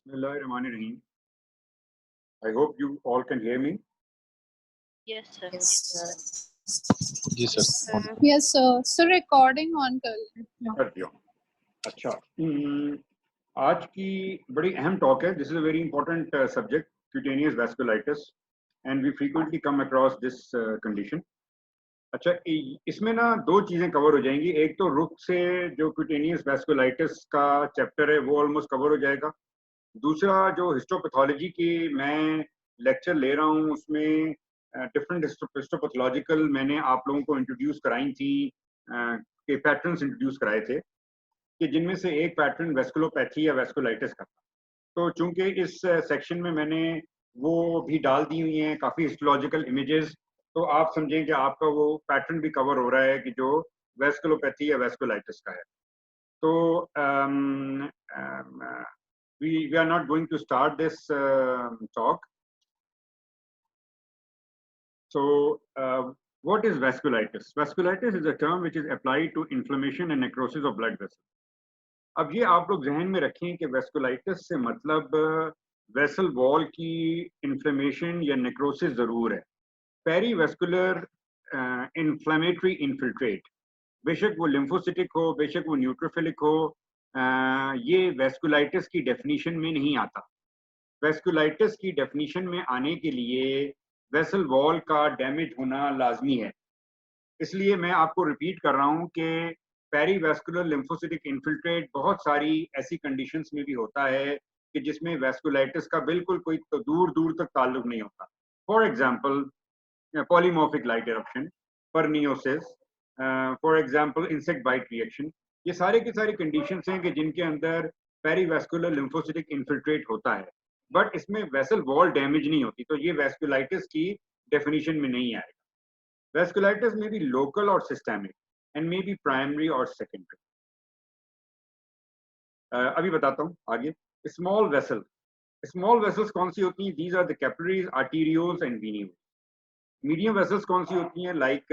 Bismillahirrahmanirrahim. I hope you all can hear me. Yes, sir. जी sir Yes, sir. So recording on कल. कर दिया। अच्छा, आज की बड़ी अहम टॉक है. This is a very important subject, cutaneous vasculitis, and we frequently come across this condition. अच्छा, इसमें ना दो चीजें कवर हो जाएंगी. एक तो रुख से जो क्यूटेनियस वैस्कुलाइटिस का चैप्टर है वो ऑलमोस्ट कवर हो जाएगा. दूसरा जो हिस्टोपैथोलॉजी की मैं लेक्चर ले रहा हूँ उसमें डिफरेंट हिस्टोपैथोलॉजिकल मैंने आप लोगों को इंट्रोड्यूस कराई थी, के पैटर्न्स इंट्रोड्यूस कराए थे कि जिनमें से एक पैटर्न वेस्कुलोपैथी या वेस्कुलाइटिस का था. तो चूंकि इस सेक्शन में मैंने वो भी डाल दी हुई हैं काफ़ी हिस्टोलॉजिकल इमेजेस, तो आप समझें कि आपका वो पैटर्न भी कवर हो रहा है कि जो वेस्कुलोपैथी या वेस्कुलाइटिस का है. तो we are not going to start this talk. So what is vasculitis? Vasculitis is a term which is applied to inflammation and necrosis of blood vessels. अब ये आप लोग जहन में रखें कि वेस्कुलाइटिस से मतलब वेसल वॉल की इन्फ्लेमेशन या नेक्रोसिस जरूर है. पेरीवेस्कुलर इन्फ्लेमेटरी इन्फिल्ट्रेट, बेशक वो लिम्फोसिटिक हो, बेशक वो न्यूट्रोफिलिक हो, ये वेस्कुलाइटिस की डेफिनीशन में नहीं आता. वेस्कुलाइटिस की डेफिनीशन में आने के लिए वेसल वॉल का डैमेज होना लाजमी है. इसलिए मैं आपको रिपीट कर रहा हूं कि पेरीवेस्कुलर लिम्फोसिटिक इन्फिल्ट्रेट बहुत सारी ऐसी कंडीशंस में भी होता है कि जिसमें वेस्कुलाइटिस का बिल्कुल कोई तो दूर दूर तक ताल्लुक नहीं होता. For example polymorphic light eruption, perniosis, for example insect bite reaction. ये सारे की सारी कंडीशंस हैं कि जिनके अंदर पेरीवेस्कुलर लिम्फोसिटिक इन्फिल्ट्रेट होता है, बट इसमें वेसल वॉल डैमेज नहीं होती, तो ये वेस्कुलाइटिस की डेफिनेशन में नहीं आएगा. वेस्कुलाइटिस में भी लोकल और systemic and may be primary और सेकेंडरी. अभी बताता हूँ आगे. स्मॉल वेसल, स्मॉल वेसल्स कौन सी होती हैं? These are the capillaries, arterioles and venules. Medium vessels कौन सी होती हैं? Like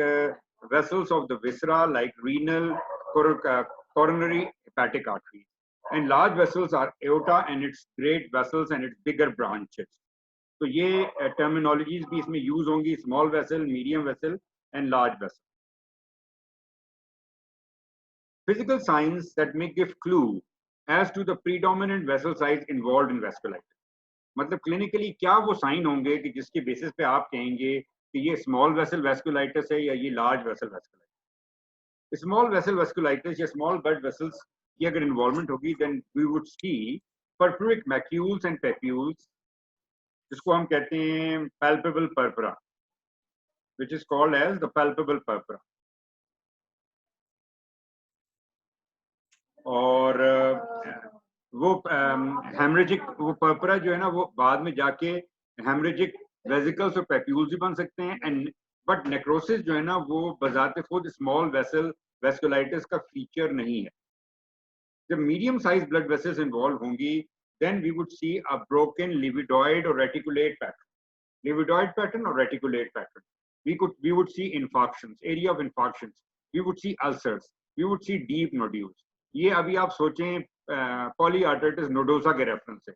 vessels of the viscera, like renal, coronary, hepatic arteries. And large vessels are aorta and its great vessels and its bigger branches. तो ये terminologies भी इसमें use होंगी, small vessel, medium vessel and large vessel. Physical signs that may give clue as to the predominant vessel size involved in vasculitis. मतलब clinically क्या वो sign होंगे कि जिसके बेसिस पे आप कहेंगे कि ये स्मॉल वेसल वेस्कुलाइटिस है या ये large vessel vasculitis. Small vessel vasculitis या स्मॉल ब्लड वेसल्स की अगर इन्वॉल्वमेंट होगी then we would see purpuric macules and papules, जिसको हम कहते हैं palpable purpura, which is called as the palpable purpura. और वो हेमरेजिक वो पर्परा जो है ना वो बाद में जाके हेमरेजिक वेसिकल्स और पेप्यूल्स भी बन सकते हैं. एंड बट नेक्रोसिस जो है ना वो बजाते खुद स्मॉल वेसल वेस्कुलाइटिस का फीचर नहीं है. जब medium size blood vessels involve होंगी then we would see a broken livedoid or reticulate pattern. Livedoid pattern or reticulate pattern. We would see infarctions, area of infarctions. We would see ulcers. We would see deep nodules. ये अभी आप सोचें पॉलीआर्टराइटिस nodosa के reference से.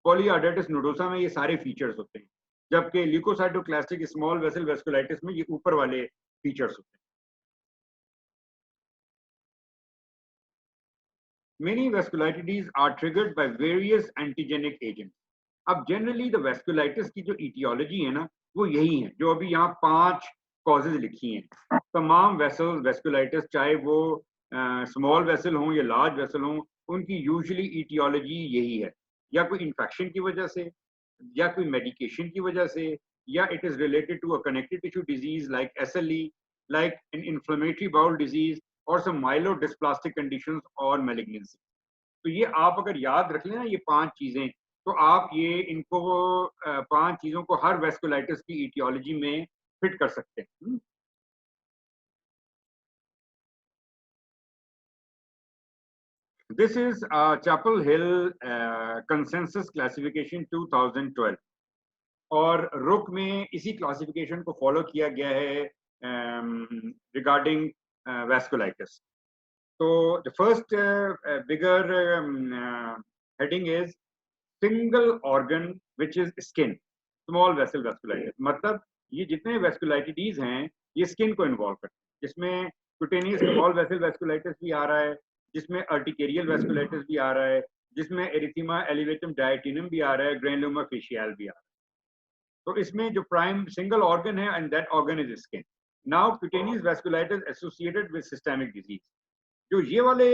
पॉलीआर्टराइटिस nodosa में ये सारे features होते हैं, जबकि ल्यूकोसाइटोक्लास्टिक स्मॉल वेसल वेस्कुलाइटिस में ये ऊपर वाले फीचर्स होते हैं. Many vasculitides are triggered by various antigenic agents. अब जनरली द वेस्कुलाइटिस की जो इटियोलॉजी है ना वो यही है जो अभी यहाँ 5 कॉजेज लिखी हैं. तमाम वेसल्स वेस्कुलाइटिस चाहे वो स्मॉल वेसल हों या लार्ज वेसल हों, उनकी यूजुअली इटियोलॉजी यही है, या कोई इन्फेक्शन की वजह से, या कोई मेडिकेशन की वजह से, या it is related to a connective tissue disease like SLE, like an inflammatory bowel disease और सम माइलोडिस्प्लास्टिक कंडीशंस और मैलिग्नेंसी. तो ये आप अगर याद रख लें ना ये 5 चीजें, तो आप ये इनको 5 चीजों को हर वेस्कुलाइटिस की इटियोलॉजी में फिट कर सकते हैं. This is Chapel Hill consensus classification 2012 और रुक में इसी क्लासिफिकेशन को फॉलो किया गया है regarding vasculitis. So the first bigger heading is single organ which is skin, small vessel vasculitis. मतलब ये जितने वेस्कुलाइटिस हैं ये स्किन को इन्वॉल्व करते हैं, जिसमें क्यूटेनियस स्मॉल वेसल वेस्कुलाइटिस भी आ रहा है, जिसमें अर्टिकेरियल वेस्कुलाइटिस भी आ रहा है, जिसमें एरिथीमा एलिवेटम डायटिनम भी आ रहा है, ग्रैनुलोमा फेशियल भी आ रहा है। तो इसमें जो प्राइम सिंगल ऑर्गन है and that organ is skin. Now cutaneous vasculitis associated with systemic disease. जो ये वाले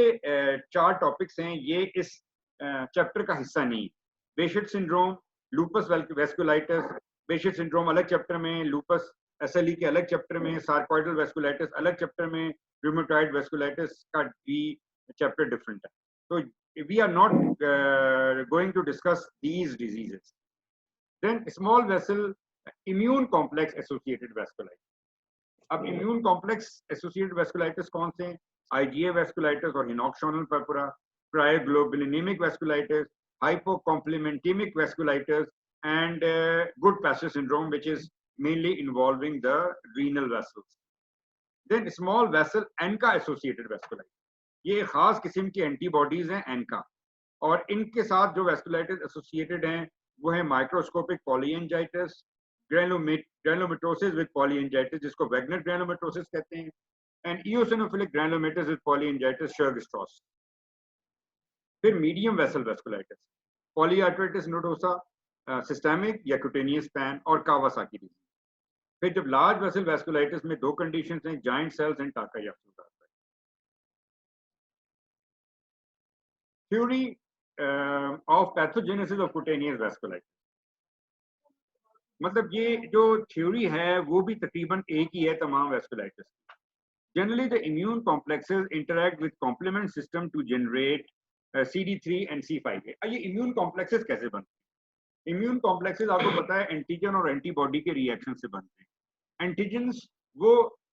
चार टॉपिक्स हैं ये इस चैप्टर का हिस्सा नहीं। Behcet syndrome, lupus vasculitis, Behcet syndrome अलग चैप्टर में, लूपस एसएलई के अलग चैप्टर में, सार्कोइडल वेस्कुलाइटिस अलग चैप्टर में, रूमेटॉइड वेस्कुलाइटिस का भी चैप्टर डिफरेंट है। तो we are not going to discuss these diseases. Then small vessel immune complex associated vasculitis. अब इम्यून कॉम्प्लेक्स एसोसिएटेड वेस्कुलाइटिस कौन से हैं? IgA वेस्कुलाइटिस और Henoch Schonlein purpura, cryoglobulinemic vasculitis, hypocomplementemic vasculitis, and Goodpasture syndrome, which is mainly involving the renal vessels. Then small vessel ANCA associated vasculitis, ये खास किस्म की antibodies हैं ANCA, और इनके साथ जो वेस्कुलाइटिस एसोसिएटेड हैं वो है माइक्रोस्कोपिक पॉलीएंजाइटिस, ग्रैनुलोमेटोसिस विद पॉलीएंजाइटिस जिसको वैगनर ग्रैनुलोमेटोसिस कहते हैं, and eosinophilic granulomatosis with polyangiitis Churg Strauss. फिर medium vessel vasculitis, polyarteritis nodosa, systemic या क्यूटेनियस पैन और कावासाकी डिजीज। फिर जब लार्ज वेसल वेस्कुलाइटिस में दो कंडीशंस हैं, giant cells and Takayasu. Theory of pathogenesis of cutaneous vasculitis, मतलब ये जो थ्योरी है वो भी तकरीबन एक ही है तमाम vasculitis. Generally the immune complexes interact with complement system to generate CD3 and C5A। ये इम्यून कॉम्प्लेक्सेस कैसे बनते हैं? इम्यून कॉम्प्लेक्सेस आपको पता है एंटीजन और एंटीबॉडी के रिएक्शन से बनते हैं। एंटीजन्स वो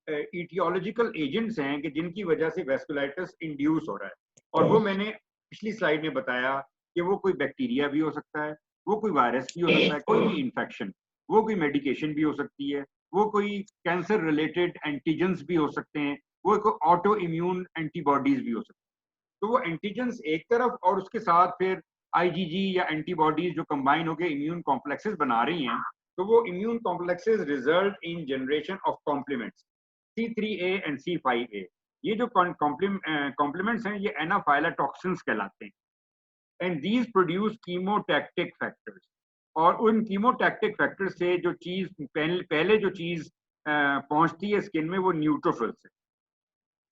इटियोलॉजिकल एजेंट्स हैं कि जिनकी वजह से वेस्कुलाइटिस इंड्यूस हो रहा है, और वो मैंने पिछली स्लाइड में बताया कि वो कोई बैक्टीरिया भी हो सकता है, वो कोई वायरस भी हो सकता है, कोई भी इन्फेक्शन, वो कोई मेडिकेशन भी हो सकती है, वो कोई कैंसर रिलेटेड एंटीजन्स भी हो सकते हैं, वो कोई ऑटो इम्यून एंटीबॉडीज भी हो सकती है। तो वो एंटीजेंस एक तरफ और उसके साथ फिर IgG या एंटीबॉडीज जो कंबाइन होकर इम्यून कॉम्प्लेक्सेस बना रही हैं, तो वो immune complexes result in generation of complements C3A and C5A। ये जो कॉम्प्लीमेंट्स हैं ये एनाफाइलाटॉक्सिन्स कहलाते हैं, and these produce chemotactic factors. और उन कीमोटैक्टिक फैक्टर्स से जो चीज पहले जो चीज पहुंचती है स्किन में वो न्यूट्रोफिल्स है,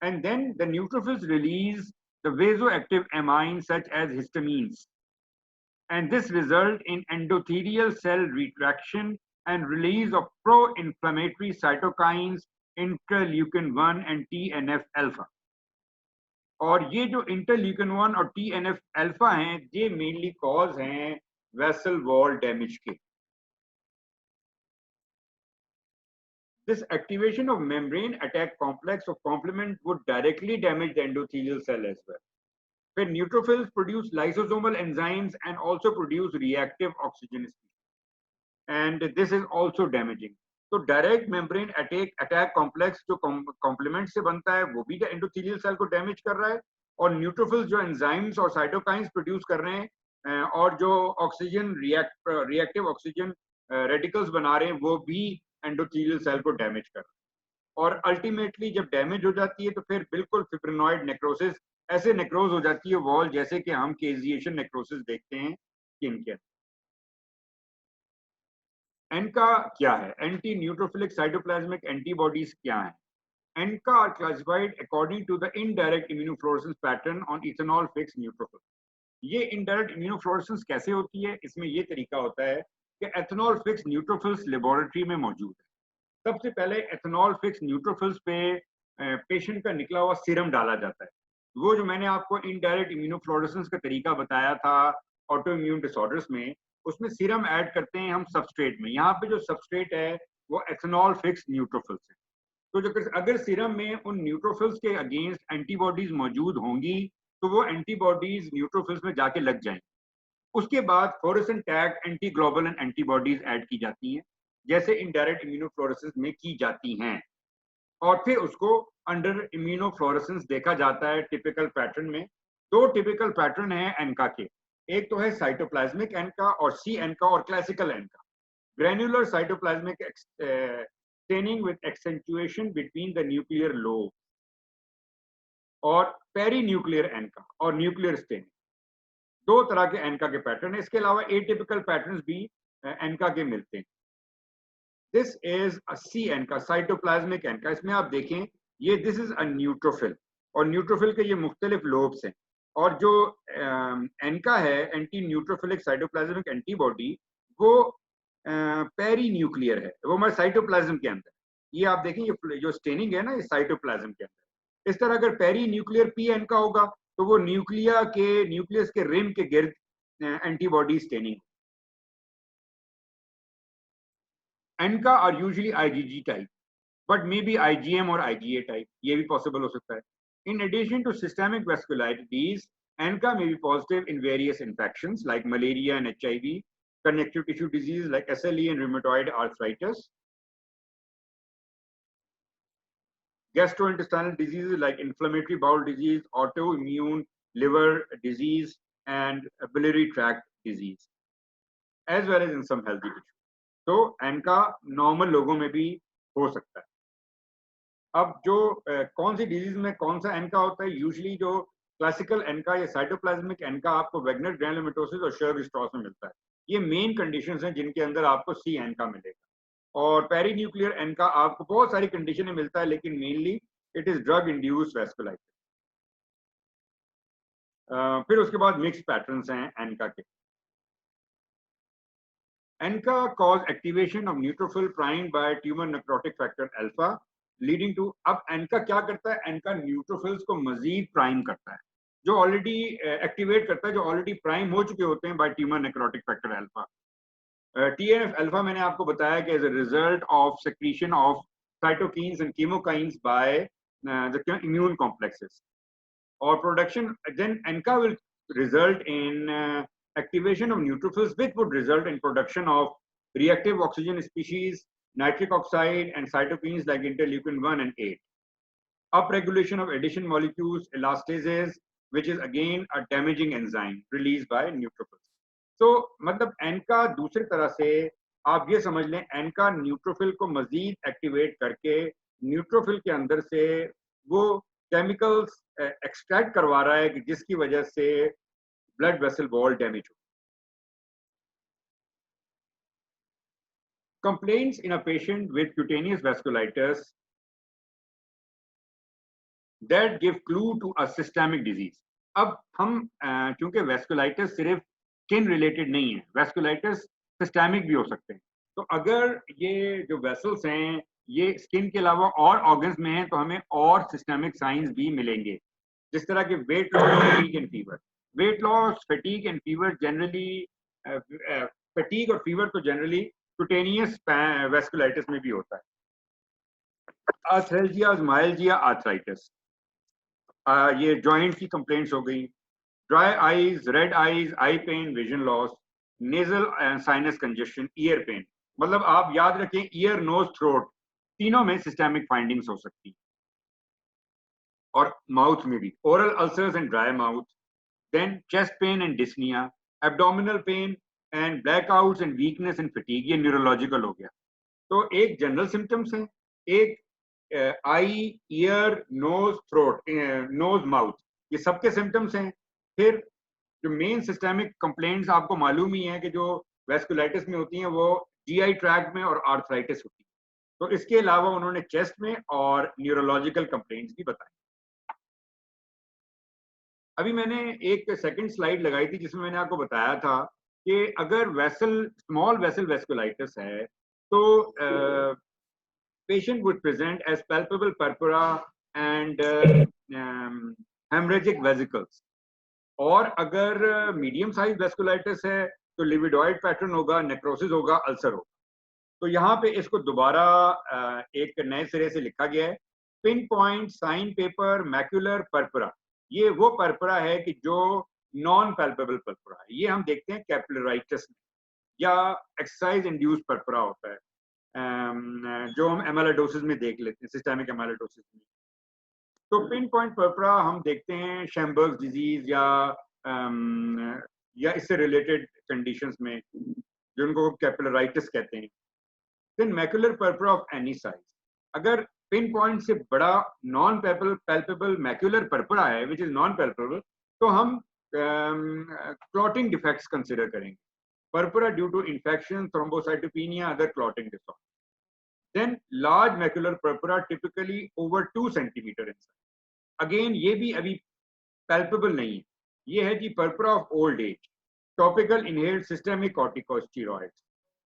and then the neutrophils release the vasoactive amines such as histamines, and this result in endothelial cell retraction and release of pro-inflammatory cytokines interleukin 1 and TNF alpha। और ये जो इंटरल्यूकिन 1 और TNF alpha हैं ये mainly cause हैं vessel wall damage के। This activation of membrane attack complex of complement would directly damage the endothelial cell as well. When neutrophils produce lysosomal enzymes and also produce reactive oxygen species, and this is also damaging. तो direct membrane attack complex जो complement से बनता है वो भी endothelial cell को damage कर रहा है, और neutrophils जो enzymes और cytokines produce कर रहे हैं और जो oxygen reactive oxygen radicals बना रहे हैं वो भी एंडोथेलियल सेल को डैमेज कर रहा है। और अल्टीमेटली जब डैमेज हो जाती है तो फिर बिल्कुल फिब्रिनॉइड नेक्रोसिस, ऐसे नेक्रोज हो जाती है वॉल जैसे कि हम केजिएशन नेक्रोसिस देखते हैं स्किन के। एनका क्या है? एंटी न्यूट्रोफिलिक साइटोप्लाज्मिक एंटीबॉडीज क्या है? ANCA are classified according to the indirect immunofluorescence pattern on ethanol fix neutrophil. ये इनडायरेक्ट इम्यूनोफ्लोरेसेंस कैसे होती है? इसमें ये तरीका होता है कि एथेनॉल फिक्स न्यूट्रोफिल्स लेबोरेटरी में मौजूद है। सबसे पहले एथेनॉल फिक्स न्यूट्रोफिल्स पे पेशेंट का निकला हुआ सीरम डाला जाता है। वो जो मैंने आपको इनडायरेक्ट इम्यूनोफ्लोरेसेंस का तरीका बताया था ऑटो इम्यून डिसऑर्डर्स में, उसमें सीरम ऐड करते हैं हम सबस्ट्रेट में। यहाँ पे जो सबस्ट्रेट है वो एथेनॉल फिक्स न्यूट्रोफिल्स है। तो जो अगर सीरम में उन न्यूट्रोफिल्स के अगेंस्ट एंटीबॉडीज मौजूद होंगी तो वो एंटीबॉडीज न्यूट्रोफिल्स में जाके लग जाएंगी। उसके बाद fluorescent tag antiglobulin antibodies add की जाती हैं जैसे इनडायरेक्ट इम्यूनोफ्लोरेसेंस में की जाती हैं, और फिर उसको अंडर इम्यूनोफ्लोरेसेंस देखा जाता है टिपिकल पैटर्न में। दो टिपिकल पैटर्न हैं एनका के, एक तो है साइटोप्लाज्मिक एनका और सी एनका और classical Enka. Granular cytoplasmic staining with एक्सेंचुएशन between the nuclear lobe और पेरी न्यूक्लियर एनका और न्यूक्लियर स्टेनिंग, दो तरह के एनका के पैटर्न है। इसके अलावा एटिपिकल पैटर्न्स भी एनका के मिलते हैं। This is a C ANCA, cytoplasmic ANCA. इसमें आप देखें ये दिस इज अ न्यूट्रोफिल और न्यूट्रोफिल के ये मुख्तलिफ लोब्स हैं। और जो एनका है, एंटी न्यूट्रोफिलिक साइटोप्लाज्मिक एंटीबॉडी, वो पेरी न्यूक्लियर है, वो हमारे साइटोप्लाज्म के अंदर। ये आप देखें ये जो स्टेनिंग है ना, ये साइटोप्लाज्म के अंदर। इस तरह अगर पेरी न्यूक्लियर पी एनका होगा तो वो न्यूक्लियस के रिम के गिर्द antibody staining. ANCA are usually IgG type, but maybe IgM or IgA type, ये भी possible हो सकता है। In addition to systemic vasculitides, ANCA may be positive in various infections like malaria and HIV, connective tissue disease like SLE and rheumatoid arthritis, gastrointestinal diseases like inflammatory bowel disease, autoimmune liver disease, and biliary tract disease, as well as in some healthy tissue. तो ANCA normal लोगों में भी हो सकता है। अब जो कौन सी डिजीज में कौन सा एनका होता है, यूजुअली जो क्लासिकल एनका या साइटोप्लाज्मिक एनका आपको वैगनर ग्रैनुलोमेटोसिस और शर्व स्ट्रॉस में मिलता है। ये मेन कंडीशंस हैं जिनके अंदर आपको सी एनका मिलेगा। और पेरी न्यूक्लियर एनका आपको बहुत सारी कंडीशन में मिलता है, लेकिन mainly it is drug induced vasculitis. फिर उसके बाद मिक्स पैटर्न्स हैं एनका के। ANCA cause activation of neutrophil primed by tumour necrotic factor alpha leading to. अब एनका क्या करता है, एनका न्यूट्रोफिल्स को मजीद प्राइम करता है, जो ऑलरेडी एक्टिवेट करता है, जो ऑलरेडी प्राइम हो चुके होते हैं by tumour necrotic factor alpha. TNF alpha मैंने आपको बताया कि as a result of secretion of cytokines and chemokines by the immune complexes और production, then ANCA will result in activation of neutrophils, which would result in production of reactive oxygen species, nitric oxide, and cytokines like interleukin 1 and 8. Upregulation of addition molecules, elastases, which is again a damaging enzyme released by neutrophils. So, मतलब एनका दूसरी तरह से आप ये समझ लें, Enka neutrophil को मजीद activate करके न्यूट्रोफिल के अंदर से वो केमिकल्स एक्सट्रैक्ट करवा रहा है कि जिसकी वजह से ब्लड वेसल वॉल डैमेज हो। Complaints in a patient with cutaneous vasculitis that give clue to a systemic disease. अब हम क्योंकि वेस्कुलाइटिस सिर्फ स्किन रिलेटेड नहीं है, वेस्कुलाइटिस सिस्टेमिक भी हो सकते हैं। तो अगर ये जो वेसल्स हैं ये स्किन के अलावा और ऑर्गन्स में हैं तो हमें और सिस्टेमिक साइंस भी मिलेंगे, जिस तरह के weight loss, fatigue and fever. Weight loss, fatigue and fever generally, fatigue और फीवर तो जनरली क्यूटेनियस वेस्कुलाइटिस में भी होता है। आर्थ्रेल्जिया, मायल्जिया, आर्थराइटिस, ये जॉइंट की कंप्लेंट्स हो गई। Dry eyes, red eyes, eye pain, vision loss, nasal and sinus congestion, ear pain. मतलब आप याद रखें ईयर, नोज, थ्रोट तीनों में सिस्टेमिक फाइंडिंग्स हो सकती है। और माउथ में भी oral ulcers and dry mouth, then chest pain and dyspnoea, abdominal pain and blackouts and weakness and fatigue, ये न्यूरोलॉजिकल हो गया। तो एक जनरल सिम्टम्स हैं, एक eye, ear, nose, throat, nose, mouth, ये सबके सिम्टम्स हैं। फिर जो मेन सिस्टेमिक कंप्लेंट्स आपको मालूम ही है कि जो वेस्कुलाइटिस में होती हैं वो जीआई ट्रैक्ट में और आर्थराइटिस होती है। तो इसके अलावा उन्होंने चेस्ट में और न्यूरोलॉजिकल कंप्लेंट्स भी बताए। अभी मैंने एक सेकंड स्लाइड लगाई थी जिसमें मैंने आपको बताया था कि अगर वेसल, स्मॉल वेसल वेस्कुलाइटिस है तो patient would present as palpable purpura and hemorrhagic vesicles। और अगर मीडियम साइज वेस्कुलाइटिस है तो लिविडॉइड पैटर्न होगा, नेक्रोसिस होगा, अल्सर होगा। तो यहाँ पे इसको दोबारा एक नए सिरे से लिखा गया है, पिन पॉइंट साइन पेपर मैक्यूलर पर्परा। ये वो पर्परा है कि जो नॉन पैल्पेबल पर्परा है, ये हम देखते हैं कैपिलराइटिस में, या एक्सरसाइज इंड्यूस्ड पर्परा होता है जो हम एमाइलोइडोसिस में देख लेते हैं, सिस्टेमिक एमाइलोइडोसिस में। तो पिन पॉइंट पर्परा हम देखते हैं शैम्बर्ग्स डिजीज या या इससे रिलेटेड कंडीशंस में जिनको कैपिलराइटिस कहते हैं। Then macular purpura of any size, अगर पिन पॉइंट से बड़ा नॉन पैल्पेबल मैकुलर पर्परा है विच इज नॉन पैल्पेबल, तो हम क्लॉटिंग डिफेक्ट्स कंसिडर करेंगे। Purpura due to infection, thrombocytopenia, other clotting disorder. Then large macular purpura typically over 2 centimetre in size, again ये भी अभी पैल्पेबल नहीं है। ये है जी purpura of old age, topical inhaled systemic corticosteroids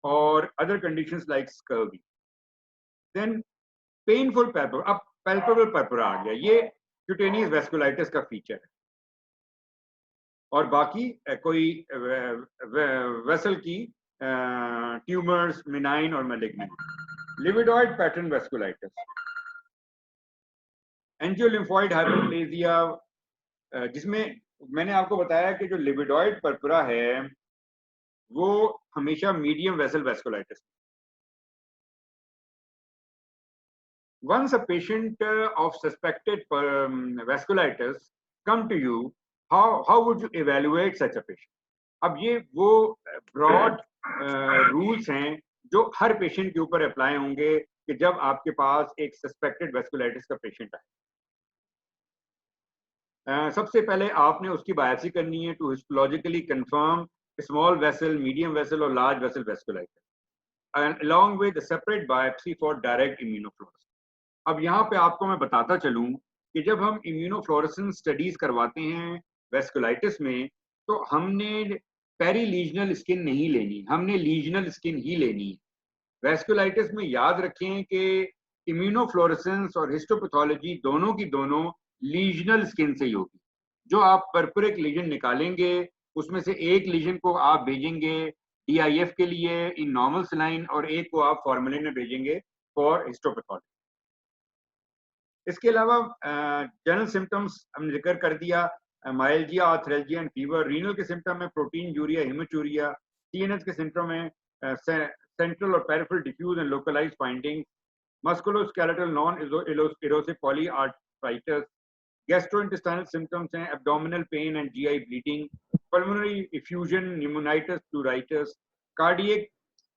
और other conditions like scurvy. Then painful purpura, अब पैल्पेबल पर्परा आ गया, ये क्यूटेनियस वेस्कुलाइटिस का फीचर है। और बाकी कोई वेसल की ट्यूमर्स, मिनाइन और मैलिग्नेंट। लिविडॉइड पैटर्न वेस्कुलाइटिस, एंजियोलिम्फॉइड हाइपरप्लेजिया, जिसमें मैंने आपको बताया कि जो लिविडॉइड पर्परा है वो हमेशा medium vessel vasculitis. Once a patient of suspected vasculitis come to you, how would you evaluate such a patient? अब ये वो ब्रॉड रूल्स हैं जो हर पेशेंट के ऊपर अप्लाई होंगे कि जब आपके पास एक सस्पेक्टेड वेस्कुलाइटिस का पेशेंट आए। सबसे पहले आपने उसकी बायोप्सी करनी है to histologically confirm small vessel, medium vessel और large vessel vasculitis, along with a separate biopsy for direct immunofluorescence। अब यहाँ पे आपको मैं बताता चलूं कि जब हम इम्यूनोफ्लोरेसेंस स्टडीज करवाते हैं वेस्कुलाइटिस में, तो हमने पेरी लीजनल स्किन नहीं लेनी, हमने लीजनल स्किन ही लेनी है। वेस्कुलाइटिस में याद रखें कि इम्यूनोफ्लोरेसेंस और हिस्टोपैथोलॉजी दोनों की दोनों लीजनल स्किन से ही होगी। जो आप पर्परिक लीजन निकालेंगे उसमें से एक लीजन को आप भेजेंगे DIF के लिए इन नॉर्मल सलाइन और एक को आप फॉर्मेलिन में भेजेंगे फॉर हिस्टोपैथोलॉजी। इसके अलावा जनरल सिम्टम्स हमने जिक्र कर दिया, myalgia, arthralgia and fever. Renal के सिम्टम में प्रोटीन यूरिया, हिमोचूरिया। CNS के सिम्टम में सेंट्रल और peripheral diffuse and localised findings. Musculoskeletal non erosive polyarthritis. Gastrointestinal symptoms हैं abdominal pain and GI bleeding. Pulmonary effusion, pneumonitis, pleuritis. Cardiac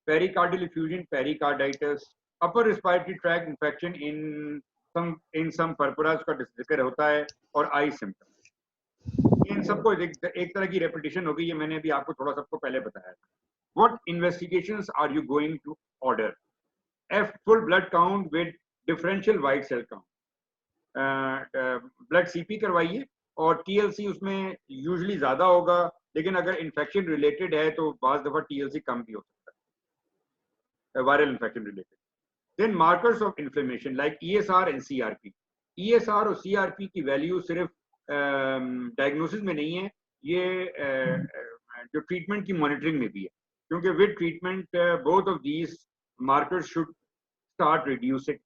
pericardial effusion, pericarditis. Upper respiratory tract infection in some purpuras का जिक्र होता है, और आई symptom. इन सबको एक तरह की रेपिटेशन होगी, ये मैंने अभी आपको थोड़ा सबको पहले बताया। What investigations are you going to order? F full blood count with differential white cell count, blood CP करवाइए, और TLC उसमें यूजुअली ज्यादा होगा, लेकिन अगर इन्फेक्शन रिलेटेड है तो बाज दफा TLC कम भी हो सकता है, viral infection related. Then markers of inflammation like ESR and CRP। ESR और CRP की वैल्यू सिर्फ डायग्नोसिस में नहीं है, ये जो ट्रीटमेंट की मॉनिटरिंग में भी है, क्योंकि with treatment both of these markers should start reducing.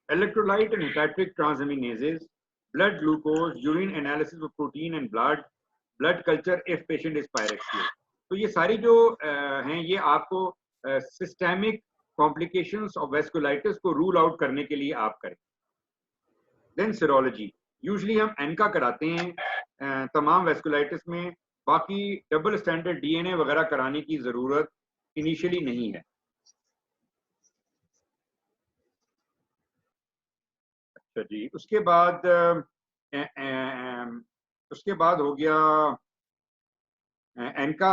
Electrolyte and hepatic transaminases, blood glucose, urine analysis of protein and blood culture if patient is pyrexial। तो ये सारी जो हैं ये आपको सिस्टेमिक कॉम्प्लिकेशंस ऑफ वेस्कुलाइटिस को रूल आउट करने के लिए आप करें। देन सीरोलॉजी, यूजुअली हम एनका कराते हैं तमाम वेस्कुलाइटिस में, बाकी डबल स्टैंडर्ड DNA वगैरह कराने की जरूरत इनिशियली नहीं है। अच्छा जी, उसके बाद हो गया एनका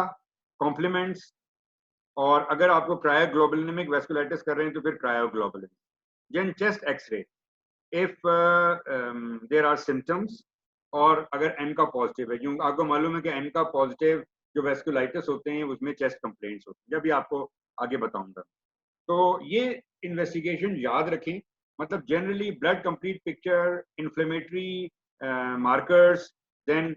कॉम्प्लीमेंट्स, और अगर आपको क्रायोग्लोबुलिनिक वेस्कुलाइटिस कर रहे हैं तो फिर cryoglobulin. Then chest x-ray if there are symptoms, और अगर एनका पॉजिटिव है, क्योंकि आपको मालूम है कि एनका पॉजिटिव जो वेस्कुलाइटिस होते हैं उसमें चेस्ट कंप्लेंट्स होती हैं, जब भी आपको आगे बताऊंगा। तो ये इन्वेस्टिगेशन याद रखें, मतलब generally blood complete picture, inflammatory markers, then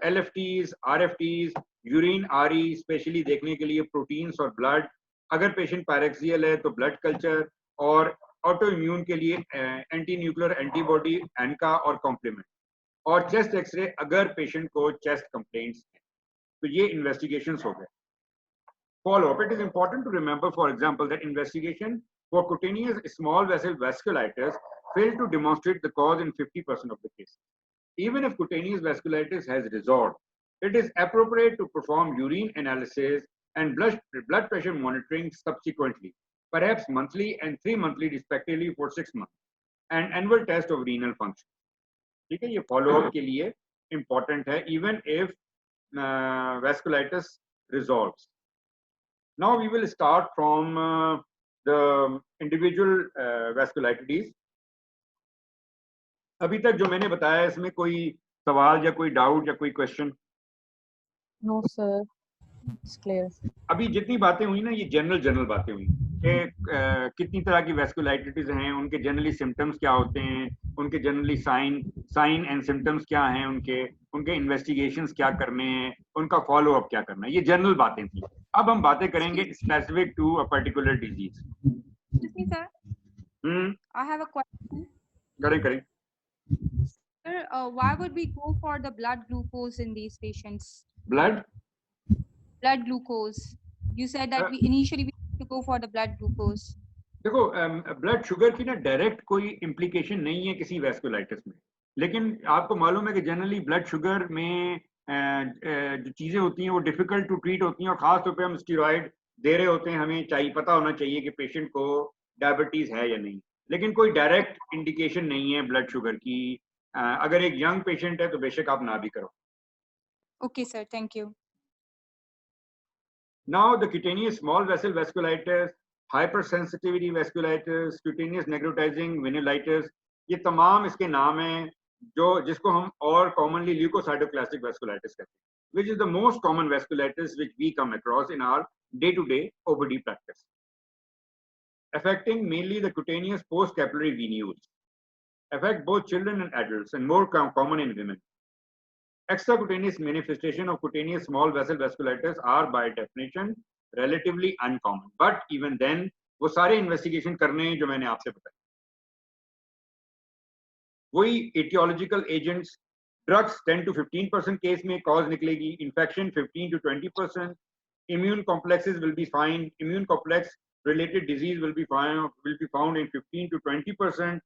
LFTs, RFTs, urine RE specially देखने के लिए, प्रोटीन्स और ब्लड। अगर पेशेंट पायरेक्सियल है तो ब्लड कल्चर, और ऑटो इम्यून के लिए एंटी न्यूक्लियर एंटीबॉडी, एनका और कॉम्प्लीमेंट, और चेस्ट एक्सरे अगर पेशेंट को चेस्ट कंप्लेंट्स हैं। तो ये इन्वेस्टिगेशंस हो गए। Follow-up. It is important to remember, for example, that investigation for cutaneous small vessel vasculitis failed to demonstrate the cause in 50% of the cases. Even if cutaneous vasculitis has resolved, It is appropriate to perform urine analysis and blood pressure monitoring subsequently, perhaps monthly and 3 monthly respectively for 6 months, and annual test of renal function. ठीक है, ये follow up के लिए important है, even if vasculitis resolves. Now we will start from the individual vasculitides. अभी तक जो मैंने बताया इसमें कोई सवाल या कोई डाउट या कोई question? No, sir. It's clear. अभी जितनी बातें हुई ना, ये जनरल बातें हुई कि कितनी तरह की वेस्कुलाइटिस हैं, उनके जनरली सिम्टम्स क्या होते हैं, उनके जनरली साइन एंड सिम्टम्स क्या हैं, उनके इन्वेस्टिगेशंस क्या करने हैं, उनका फॉलो अप क्या करना है, ये जनरल बातें थी. अब हम बातें करेंगे specific to a particular disease. Excuse me, sir. I have a question. करें. Sir, why would we go for the blood glucose in these patients? Blood glucose. You said that we initially need to go for the blood glucose. देखो, blood sugar की ना direct कोई implication नहीं है किसी vasculitis में, लेकिन आपको मालूम है कि जनरली ब्लड शुगर में जो चीज़ें होती हैं वो डिफ़िकल्ट टू ट्रीट होती हैं, और ख़ास तौर पे हम स्टीरॉयड दे रहे होते हैं. हमें पता होना चाहिए कि पेशेंट को डायबिटीज़ है या नहीं, लेकिन कोई डायरेक्ट इंडिकेशन नहीं है ब्लड शुगर की. अगर एक यंग पेशेंट है तो बेशक आप ना भी करो. Okay, sir. Thank you. Now the cutaneous small vessel vasculitis, hypersensitivity vasculitis, cutaneous necrotizing venulitis, ये तमाम इसके नाम हैं जिसको हम और commonly leukocytoclastic vasculitis कहते हैं, which is the most common vasculitis which we come across in our day-to-day OPD practice, affecting mainly the cutaneous post-capillary venules, affect both children and adults, and more common in women. Extracutaneous manifestation of cutaneous small vessel vasculitis are by definition relatively uncommon, but even then वो सारे investigation करने हैं जो मैंने आपसे बताया. वही etiological agents, drugs 10 to 15% case में cause निकलेगी, infection 15 to 20%, immune complexes will be fine, immune complex related disease will be found in 15 to 20%,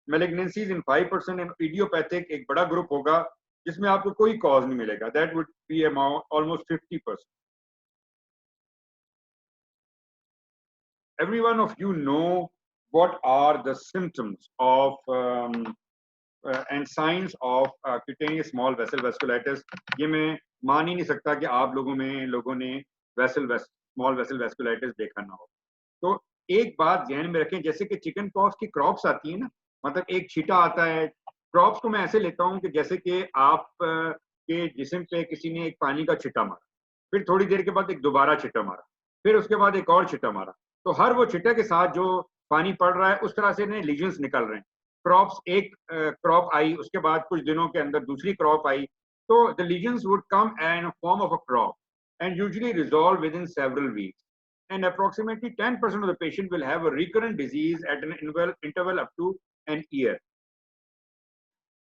malignancies in 5%, and idiopathic एक बड़ा ग्रुप होगा जिसमें आपको कोई कॉज नहीं मिलेगा, that would be almost 50%. Every one of you know what are the symptoms of and signs of cutaneous small vessel vasculitis. ये मैं मान ही नहीं सकता कि आप लोगों ने small vessel vasculitis देखा ना हो. तो एक बात ध्यान में रखें, जैसे कि चिकन पॉक्स की क्रॉप्स आती है ना, मतलब एक छींटा आता है. क्रॉप्स को मैं ऐसे लेता हूं कि जैसे कि आप के जिस्म पे किसी ने एक पानी का छिट्टा मारा, फिर थोड़ी देर के बाद एक दोबारा छिट्टा मारा, फिर उसके बाद एक और छिट्टा मारा, तो हर वो छिट्टे के साथ जो पानी पड़ रहा है उस तरह से ने लीजन्स निकल रहे हैं. क्रॉप्स एक क्रॉप आई, उसके बाद कुछ दिनों के अंदर दूसरी क्रॉप आई, तो the lesions would come in form of a crop and usually resolve within several weeks, and approximately 10% of the patient will have a recurrent disease at an interval up to an year.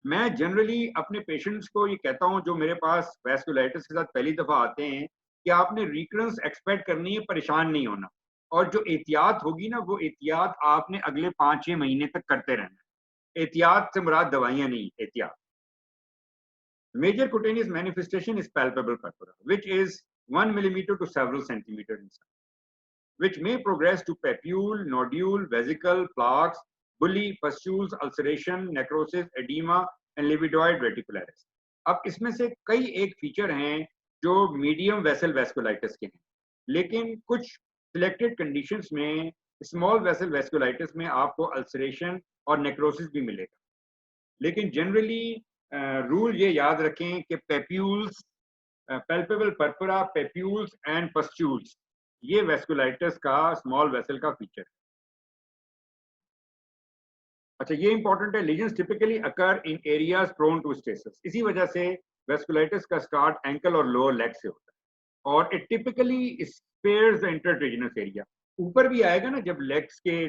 मैं generally अपने patients को ये कहता हूँ जो मेरे पास vasculitis के साथ पहली दफा आते हैं कि आपने रिकरेंस एक्सपेक्ट करनी है, परेशान नहीं होना, और जो एहतियात होगी ना वो एहतियात आपने अगले 5-6 महीने तक करते रहना. एहतियात से मुराद दवाइयां नहीं, एहतियात. Major cutaneous manifestation is palpable purpura, which is 1 millimeter to several centimeters in size, which may progress to papule, nodule, vesicle, plaques, bully, pustules, ulceration, necrosis, edema, and livedoid reticularis. अब इसमें से कई एक फीचर हैं जो medium vessel vasculitis के हैं, लेकिन कुछ सिलेक्टेड कंडीशंस में स्मॉल वेसल वेस्कुलाइटिस में आपको अल्सरेशन और नेक्रोसिस भी मिलेगा. लेकिन जनरली रूल ये याद रखें कि papules, palpable purpura, papules and pustules, ये वेस्कुलाइटिस का स्मॉल वेसल का फीचर है. अच्छा, ये इंपॉर्टेंट है. Lesions typically occur in areas prone to stasis. इसी वजह से वेस्कुलाइटिस का स्टार्ट एंकल और लोअर लेग से होता है, और it typically spares the intertriginous area. ऊपर भी आएगा ना जब लेग्स के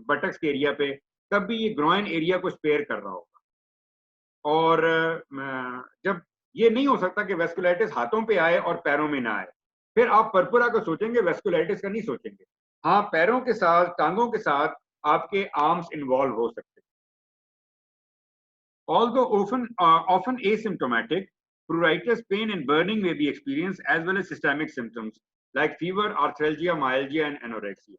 बटक्स के एरिया पे, तब भी ये ग्रोइन एरिया को स्पेयर कर रहा होगा. और जब ये नहीं हो सकता कि वेस्कुलाइटिस हाथों पे आए और पैरों में ना आए, फिर आप पर्पुरा को सोचेंगे, वेस्कुलाइटिस का नहीं सोचेंगे. हाँ, पैरों के साथ, टांगों के साथ आपके आर्म्स इन्वॉल्व हो सकते हैं. Although often asymptomatic, Pruritus, pain and burning may be experienced as well as systemic symptoms like fever, arthralgia, myalgia and anorexia.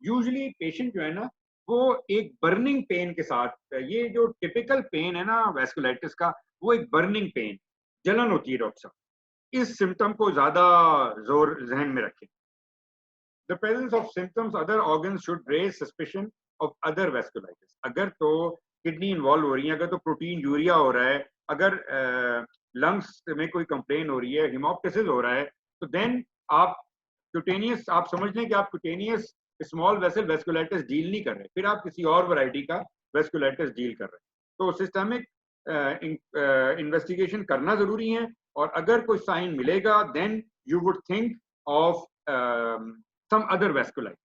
Usually patient जो है ना वो एक burning pain के साथ, ये जो typical pain है ना vasculitis का, वो एक burning pain, जलन होती है डॉक्टर साहब, इस symptom को ज़्यादा जोर जहन में रखें. The presence of symptoms, other organs should raise suspicion of other vasculitis. अगर तो किडनी इन्वॉल्व हो रही है, अगर तो प्रोटीन यूरिया हो रहा है, अगर लंग्स में कोई कंप्लेन हो रही है, हिमोप्टिसिस हो रहा है, तो देन आप क्यूटेनियस, आप समझ लें कि आप cutaneous small vessel vasculitis deal नहीं कर रहे, फिर आप किसी और वैरायटी का वेस्कुलाइटिस डील कर रहे हैं. तो सिस्टमिक इन्वेस्टिगेशन करना जरूरी है, और अगर कोई साइन मिलेगा then you would think of some other vasculitis.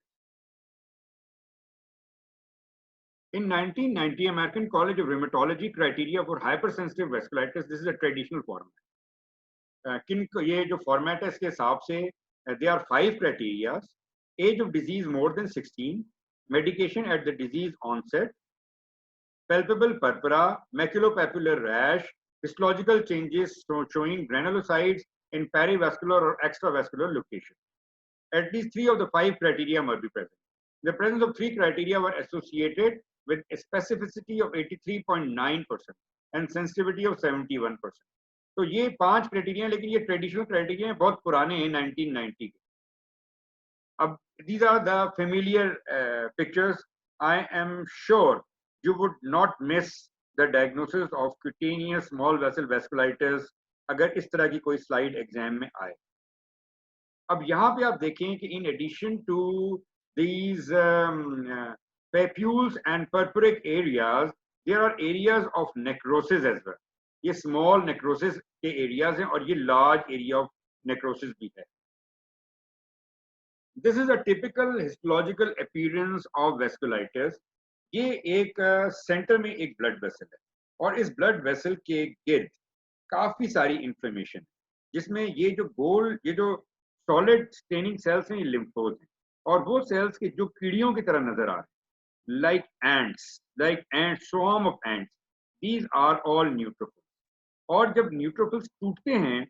In 1990, American College of Rheumatology criteria for hypersensitive vasculitis, this is a traditional format. ये जो format है इसके हिसाब से there are 5 criteria: age of disease more than 16, medication at the disease onset, palpable purpura, maculopapular rash, histological changes showing granulocytes in perivascular or extravascular location. At least 3 of the 5 criteria must be present. The presence of 3 criteria were associated with a specificity of 83.9% and sensitivity of 71%. तो ये 5 criteria, लेकिन ये traditional criteria हैं, बहुत पुराने हैं, 1990 के. अब these are the familiar pictures. I am sure you would not miss the diagnosis of cutaneous small vessel vasculitis अगर इस तरह की कोई slide exam में आए. अब यहाँ पे आप देखें कि in addition to these papules and purpuric areas, there are areas of necrosis as well. ये small necrosis के areas हैं और ये large area of necrosis भी है. This is a typical histological appearance of vasculitis. ये एक center में एक blood vessel है और इस blood vessel के गिर्द काफी सारी inflammation है, जिसमें ये जो गोल, ये जो solid staining cells हैं, ये lymphoid हैं, और वो cells के जो कीड़ियों की तरह नजर आ रहे हैं, like ants, swarm of ants, these are all neutrophils. और जब neutrophils टूटते हैं,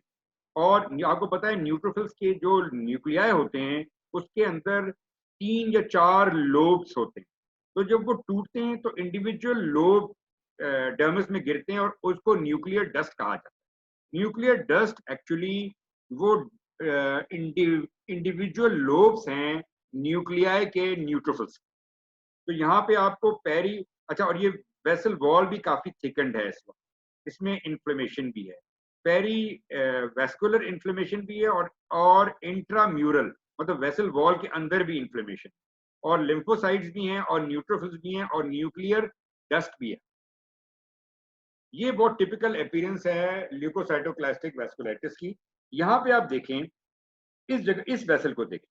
और आपको पता है neutrophils के जो न्यूक्लियाई होते हैं उसके अंदर 3 या 4 lobes होते हैं, तो जब वो टूटते हैं तो individual lobe dermis में गिरते हैं और उसको न्यूक्लियर डस्ट कहा जाता है. न्यूक्लियर डस्ट एक्चुअली वो इंडिविजुअल लोब्स हैं न्यूक्लियाई के न्यूट्रोफिल्स. तो यहाँ पे आपको अच्छा, और ये वेसल वॉल भी काफी थिकन्ड है इस वक्त, इसमें इन्फ्लेमेशन भी है, वेस्कुलर इन्फ्लेमेशन भी है और इंट्राम्यूरल मतलब वेसल वॉल के अंदर भी इन्फ्लेमेशन, और लिम्फोसाइट्स भी हैं और न्यूट्रोफिल्स भी हैं और न्यूक्लियर डस्ट भी है. ये बहुत टिपिकल अपीयरेंस है ल्यूकोसाइटोक्लास्टिक वेस्कुलाइटिस की. यहाँ पे आप देखें इस जगह, इस वेसल को देखें,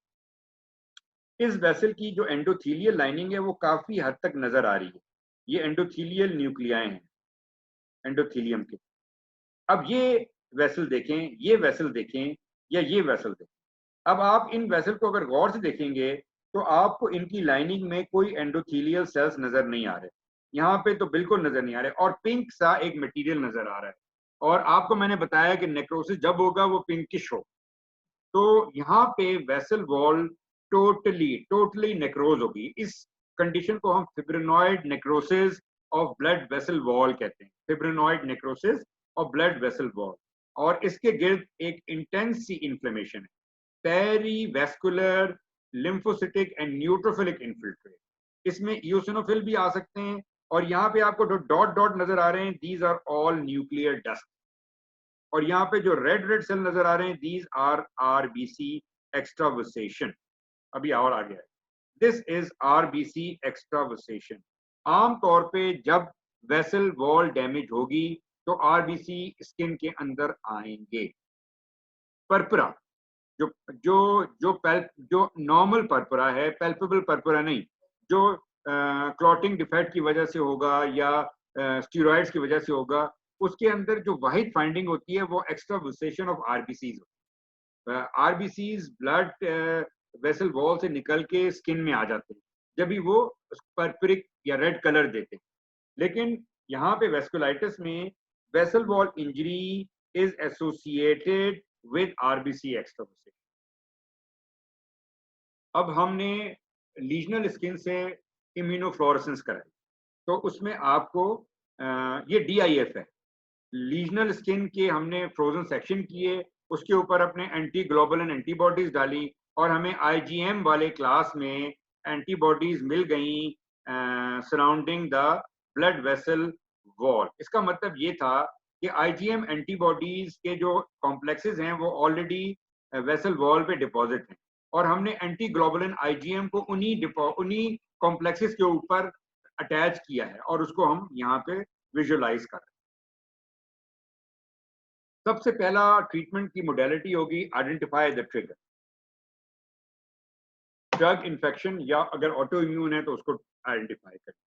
इस वेसल की जो एंडोथीलियल लाइनिंग है वो काफी हद तक नजर आ रही है. ये एंडोथीलियल न्यूक्लियाई हैं एंडोथीलियम के. अब ये वेसल देखें, ये वेसल देखें या ये वेसल देखें. अब आप इन वेसल को अगर गौर से देखेंगे तो आपको इनकी लाइनिंग में कोई एंडोथीलियल सेल्स नजर नहीं आ रहे. यहाँ पे तो बिल्कुल नजर नहीं आ रहे, और पिंक सा एक मटेरियल नजर आ रहा है. और आपको मैंने बताया कि नेक्रोसिस जब होगा वो पिंकिश हो, तो यहाँ पे वेसल वॉल टोटली नेक्रोज होगी. इस कंडीशन को हम fibrinoid necrosis of blood vessel wall कहते हैं, fibrinoid necrosis of blood vessel wall. और इसके गिर्द एक इंटेंस सी इन्फ्लेमेशन है, पेरीवेस्कुलर लिम्फोसिटिक एंड न्यूट्रोफिलिक इन्फिल्ट्रेट. इसमें इओसिनोफिल भी आ सकते हैं, और यहाँ पे आपको जो डॉट डॉट नजर आ रहे हैं these are all nuclear dust. और यहाँ पे जो रेड सेल नजर आ रहे हैं दीज आर आरबीसी एक्स्ट्रावसेशन. अभी और आ गया है, दिस इज आरबीसी एक्स्ट्रावसेशन. आमतौर पे जब वेसल वॉल डैमेज होगी तो आरबीसी स्किन के अंदर आएंगे. पर्परा जो नॉर्मल पर्परा है, पैल्पेबल पर्परा नहीं, जो क्लॉटिंग डिफेक्ट की वजह से होगा या स्टीरॉइड्स की वजह से होगा, उसके अंदर जो वाहिद फाइंडिंग होती है वो extravasation of RBCs. RBCs blood vessel wall से निकल के स्किन में आ जाते हैं जब भी वो पर्परिक या रेड कलर देते हैं. लेकिन यहाँ पे वेस्कुलाइटिस में vessel wall injury is associated with RBC extravasation. अब हमने लीजनल स्किन से इम्यूनोफ्लोरेसेंस कराई, तो उसमें आपको ये DIF है, लीजनल स्किन के हमने फ्रोजन सेक्शन किए, उसके ऊपर अपने एंटी ग्लोबुलिन एंटीबॉडीज डाली और हमें IgM वाले क्लास में एंटीबॉडीज मिल गई surrounding the blood vessel wall. इसका मतलब ये था कि IgM एंटीबॉडीज के जो कॉम्प्लेक्सेस हैं वो ऑलरेडी वेसल वॉल पे डिपॉजिट हैं और हमने एंटी ग्लोबुलिन IgM को उन्हीं कॉम्प्लेक्सेस के ऊपर अटैच किया है और उसको हम यहाँ पे विजुअलाइज कर रहे हैं। सबसे पहला ट्रीटमेंट की मोडेलिटी होगी identify the trigger, drug infection या अगर ऑटो इम्यून है तो उसको आइडेंटिफाई करें।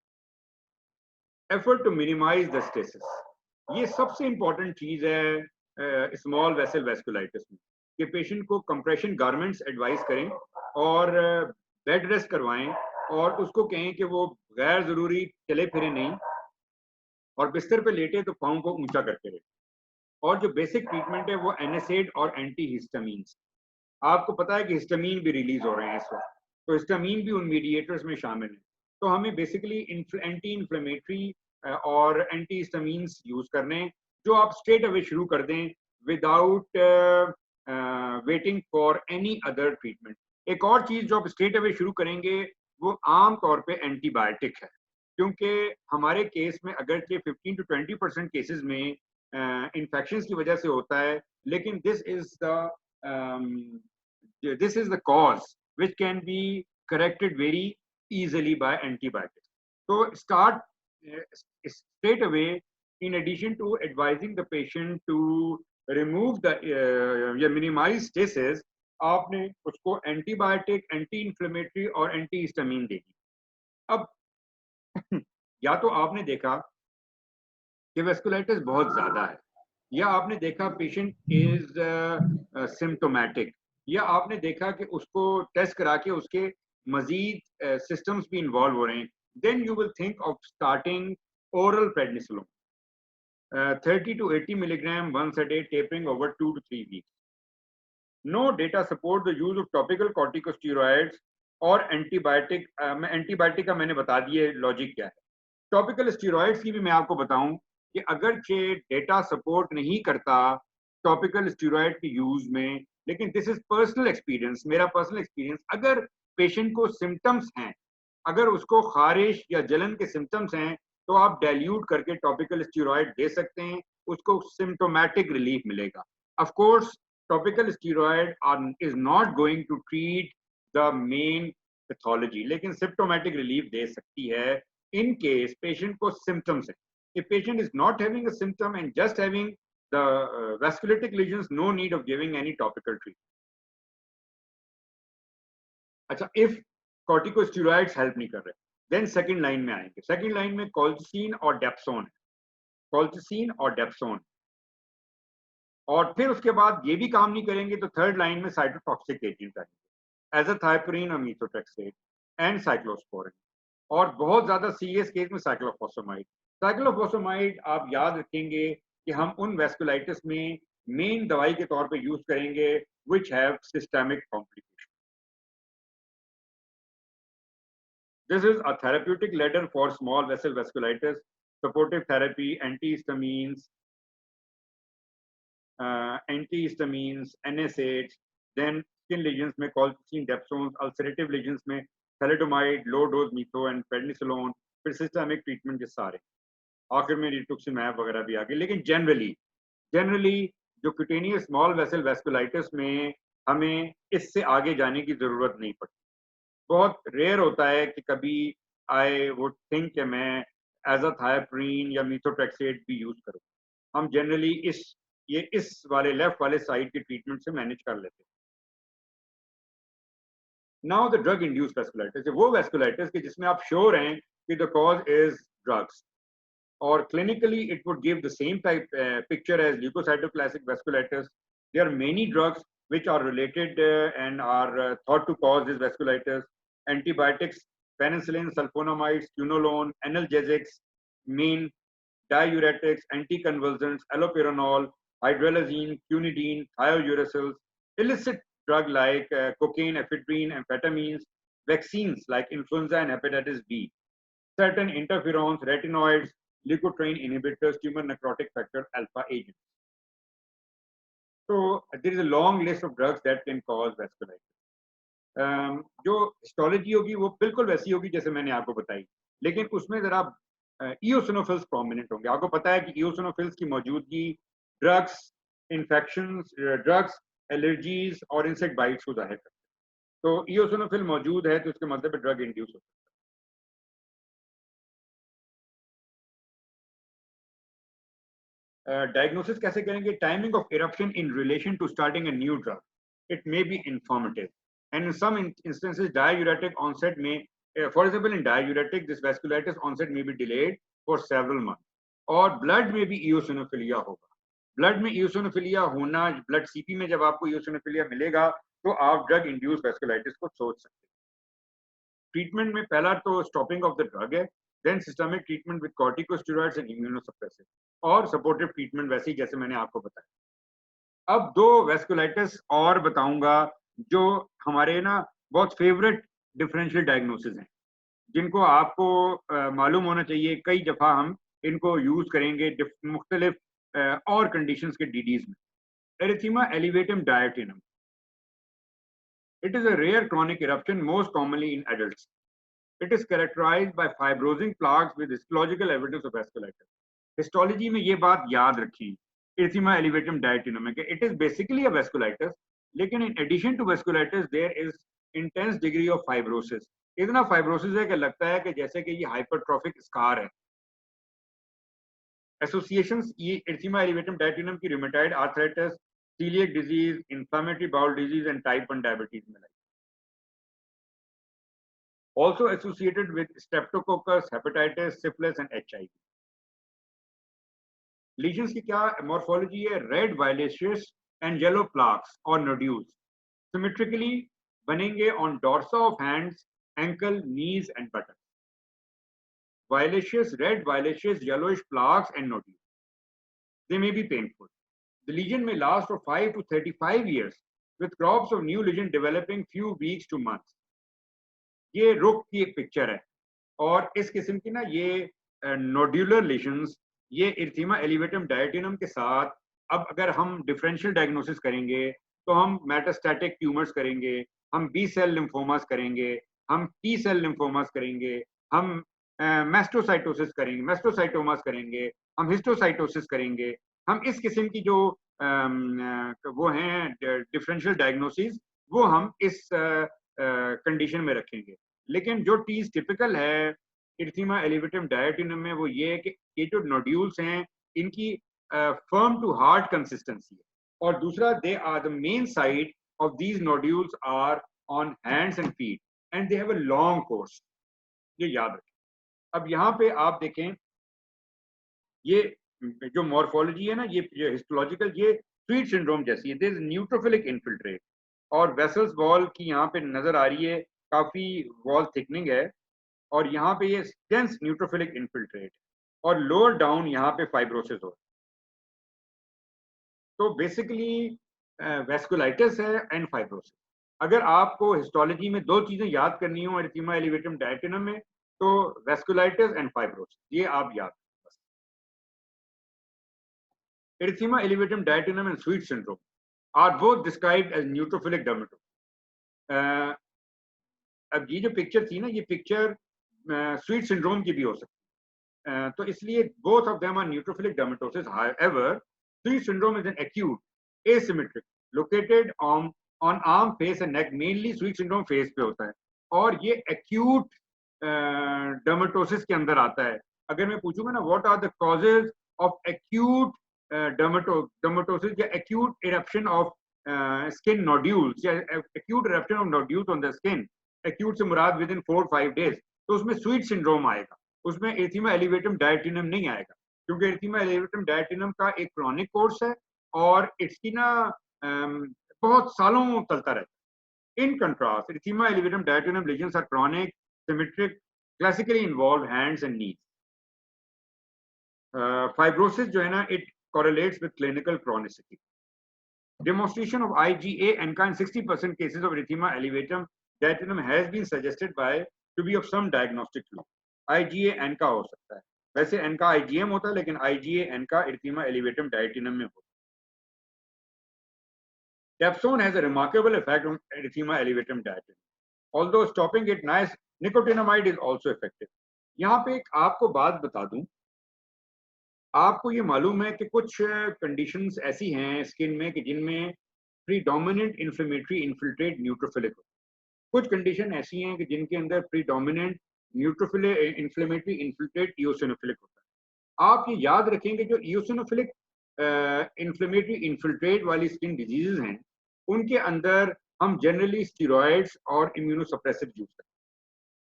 Effort to minimise the stasis, ये सबसे इंपॉर्टेंट चीज है स्मॉल वेसल वेस्कुलाइटिस में कि पेशेंट को कंप्रेशन गारमेंट्स एडवाइस करें और बेड रेस्ट करवाएं और उसको कहें कि वो गैर जरूरी चले फिरे नहीं और बिस्तर पे लेटे तो पाँव को ऊंचा करके रहे। और जो बेसिक ट्रीटमेंट है वो NSAID और एंटीहिस्टामीन्स। आपको पता है कि हिस्टामीन भी रिलीज हो रहे हैं इस वक्त, तो हिस्टामीन भी उन मीडिएटर्स में शामिल है। तो हमें बेसिकली एंटी इन्फ्लेमेटरी और एंटीहिस्टामीन्स यूज करने, जो आप स्ट्रेट अवे शुरू कर दें without waiting for any other treatment. एक और चीज जो आप स्ट्रेट अवे शुरू करेंगे वो आम तौर पे एंटीबायोटिक है, क्योंकि हमारे केस में अगर के 15 to 20% केसेस में इन्फेक्शंस की वजह से होता है, लेकिन this is the cause which can be corrected very easily by antibiotics. So start straight away, in addition to advising the patient to remove the या minimize stasis, आपने उसको एंटीबायोटिक, एंटी इन्फ्लेमेटरी और एंटी हिस्टामीन देगी। अब या तो आपने देखा कि वेस्कुलाइटिस बहुत ज्यादा है, या आपने देखा पेशेंट इज सिम्टोमेटिक, या आपने देखा कि उसको टेस्ट करा के उसके मजीद सिस्टम्स भी इन्वॉल्व हो रहे हैं, then you will think of starting oral prednisolone 30 to 80 milligram once a day, tapering over 2 to 3 weeks. No data support the use of topical corticosteroids और एंटीबायोटिक। एंटीबायोटिक का मैंने बता दिए लॉजिक क्या है। टॉपिकल स्टीरॉइड्स की भी मैं आपको बताऊं कि अगरचे डेटा सपोर्ट नहीं करता टॉपिकल स्टीरॉइड के यूज में, लेकिन दिस इज पर्सनल एक्सपीरियंस, मेरा पर्सनल एक्सपीरियंस। अगर पेशेंट को सिम्टम्स हैं, अगर उसको खारिश या जलन के सिम्टम्स हैं, तो आप डाइल्यूट करके टॉपिकल स्टीरॉइड दे सकते हैं, उसको सिम्टोमेटिक रिलीफ मिलेगा। Of course topical steroid is not going to treat the main pathology, लेकिन सिम्टोमेटिक रिलीफ दे सकती है in case patient को symptoms है। If patient is not having a symptom and just having the vasculitic lesions, no need of giving any topical treatment. अच्छा, if corticosteroids help नहीं कर रहे, then second line में आएंगे। second line में colchicine और dapsone है, colchicine और dapsone, और फिर उसके बाद ये भी काम नहीं करेंगे तो थर्ड लाइन में साइटोटॉक्सिक एजेंट आएंगे, एजाथाइपरिन और मीथोट्रेक्सेट एंड साइक्लोस्पोरिन, और बहुत ज्यादा सीरियस केस में साइक्लोफॉसमाइड। साइक्लोफॉसमाइड आप याद रखेंगे कि हम उन वेस्कुलाइटिस में मेन दवाई के तौर पे यूज करेंगे which have systemic complication. This is a therapeutic ladder for small vessel vasculitis, supportive therapy, antihistamines, NSAIDs, then skin lesions में कॉल्चिसिन, डेप्सोन, अल्सरेटिव लीजन्स में thalidomide, low dose metho and prednisolone, फिर systemic treatment के सारे, आखिर में रिटुक्सिमैब वगैरह भी आ गए। लेकिन जनरली जो क्यूटेनियस स्मॉल वेसल वेस्कुलाइटिस में हमें इससे आगे जाने की जरूरत नहीं पड़ती। बहुत रेयर होता है कि कभी आई वुड थिंक कि मैं एजाथाइपरिन या मीथोट्रेक्सेट भी यूज करूँ। हम जनरली इस वाले लेफ्ट वाले साइड के ट्रीटमेंट से मैनेज कर लेते हैं। Now the drug induced vasculitis, वो वेस्कुलाइटिस कि जिसमें आप श्योर हैं कि द कॉज इज ड्रग्स, और clinically it would give the same type picture as leukocytoclastic vasculitis. There are many drugs which are related and are thought to cause this vasculitis. Antibiotics, penicillin, sulfonamides, quinolone, analgesics, mean diuretics, anticonvulsants, allopurinol, hydralazine, quinidine, thiouracils, illicit drug like cocaine, ephedrine, amphetamines, vaccines like influenza and hepatitis B, certain interferons, retinoids, leukotriene inhibitors, tumor necrotic factor alpha agents. So there is a long list of drugs that can cause vasculitis. जो histology होगी वो बिल्कुल वैसी होगी जैसे मैंने आपको बताई, लेकिन उसमें जरा इओसिनोफिल्स प्रोमिनेंट होंगे। आपको पता है कि इओसिनोफिल्स की मौजूदगी ड्रग्स, इन्फेक्शंस, ड्रग्स, एलर्जीज और इंसेक्ट बाइट्स को जाहिर करते हैं। तो इओसिनोफिल मौजूद है तो इसके मतलब ड्रग इंड्यूस होता है। डायग्नोसिस कैसे करेंगे? Timing of eruption in relation to starting a new drug, it may be informative, and in some instances diuretic onset may, for example in diuretic this vasculitis onset may be delayed for several months, और blood में भी eosinophilia होगा। blood में eosinophilia होना, blood CP में जब आपको eosinophilia मिलेगा तो आप drug induced vasculitis को सोच सकते हैं। ट्रीटमेंट में पहला तो स्टॉपिंग ऑफ द ड्रग है, then systemic treatment with corticosteroids and immunosuppressive, और सपोर्टिव ट्रीटमेंट वैसे ही जैसे मैंने आपको बताया। अब दो वेस्कुलाइटिस और बताऊंगा जो हमारे ना बहुत फेवरेट डिफरेंशियल डायग्नोसिस हैं, जिनको आपको मालूम होना चाहिए। कई दफ़ा हम इनको यूज करेंगे मुख्तलिफ और कंडीशंस के डीडीज में। Erythema elevatum diutinum, it is a rare chronic eruption most commonly in adults. It is characterized by fibrosing plaques with histological evidence of vasculitis. Histology में ये बात याद रखिए erythema elevatum diatinum है कि it is basically a vasculitis, लेकिन in addition to vasculitis there is intense degree of fibrosis. इतना fibrosis है कि लगता है कि जैसे कि ये hypertrophic scar है। Associations ये erythema elevatum diatinum की rheumatoid arthritis, celiac disease, inflammatory bowel disease and type 1 diabetes में लगी। Also associated with streptococcus, hepatitis, syphilis and HIV. Lesions की क्या morphology है? Red violaceous and yellow plaques or nodules symmetrically बनेंगे on dorsa of hands, ankle, knees and buttocks. Violaceous, red violaceous yellowish plaques and nodules. They may be painful. The lesion may last for 5 to 35 years with crops of new lesion developing few weeks to months. ये रुक की एक picture है, और इस किस्म की ना ये नोड्यूलर लेशंस, ये इरिथीमा एलिवेटम डायटिनम के साथ अब अगर हम डिफरेंशियल डायग्नोसिस करेंगे तो हम मेटास्टैटिक ट्यूमर्स करेंगे, हम बी सेल लिम्फोमास करेंगे, हम टी सेल लिम्फोमास करेंगे, हम मैस्टोसाइटोसिस करेंगे, मैस्टोसाइटोमास करेंगे, हम हिस्टोसाइटोसिस करेंगे। हम इस किस्म की जो वो हैं डिफरेंशियल डायग्नोसिस वो हम इस कंडीशन में रखेंगे। लेकिन जो टीज टिपिकल है इरिथीमा एलिवेटम डायटिनम में वो ये है कि ये जो नोड्यूल्स हैं इनकी फर्म टू हार्ड कंसिस्टेंसी है, और दूसरा they are the main site of these nodules are on hands and feet and they have a long course, ये याद रखें। अब यहाँ पे आप देखें ये जो मॉर्फोलॉजी है ना, ये हिस्टोलॉजिकल, ये स्वीट सिंड्रोम जैसी है। देयर इज न्यूट्रोफिलिक इन्फिल्ट्रेट और वेसल्स वॉल की यहाँ पे नजर आ रही है, काफी वॉल थिकनिंग है, और यहाँ पे ये डेंस न्यूट्रोफिलिक इन्फिल्ट्रेट और लोअर डाउन यहाँ पे फाइब्रोसिस हो। तो बेसिकली वेस्कुलाइटिस है एंड फाइब्रोसिस। अगर आपको हिस्टोलॉजी में दो चीजें याद करनी हो एरिथीमा एलिवेटम डायटिनम में, तो वेस्कुलाइटिस एंड फाइब्रोसिस, ये आप याद। Erythema elevatum diatinum and sweet syndrome are both described as neutrophilic dermatoma. अब ये जो पिक्चर थी ना, ये पिक्चर स्वीट सिंड्रोम की भी हो सकती है, तो इसलिए both of them are neutrophilic dermatosis. However, sweet syndrome is an acute, asymmetric, located on arm, face and neck. Mainly sweet syndrome face पे होता है, और ये acute dermatosis के अंदर आता है। अगर मैं पूछूंगा ना what are the causes of acute dermatosis या acute eruption of skin nodules या acute eruption of nodules on the skin, acute से मुराद within 4-5 days, तो उसमें sweet syndrome आएगा, उसमें erythema elevatum diatinum नहीं आएगा, क्योंकि erythema elevatum diatinum का एक chronic course है और इसकी ना बहुत सालों चलता रहता है। In contrast, erythema elevatum diatinum lesions are chronic, symmetric, classically involve hands and knees. Fibrosis जो है ना, it correlates with clinical chronicity. Demonstration of IgA ANCA in 60% cases of erythema elevatum diatinum has been suggested by to be of some diagnostic clue. IgA ANCA हो सकता है, वैसे ANCA IgM होता है, लेकिन IgA ANCA erythema elevatum diatinum में होता है. Dapsone has a remarkable effect on erythema elevatum diatinum. Although stopping it, nicotinamide is also effective. यहाँ पे एक आपको बात बता दूं, आपको ये मालूम है कि कुछ कंडीशंस ऐसी हैं स्किन में कि जिनमें प्रीडोमिनेंट इन्फ्लेमेटरी इन्फिल्ट्रेट न्यूट्रोफिलिक होता है. कुछ कंडीशन ऐसी हैं कि जिनके अंदर predominant neutrophilic inflammatory infiltrate eosinophilic होता है. आप ये याद रखेंगे जो इओसिनोफिलिक इन्फ्लेमेटरी इन्फिल्ट्रेट वाली स्किन डिजीजेज हैं, उनके अंदर हम जनरली स्टीरॉयड्स और इम्यूनोसप्रेसिव यूज करते हैं.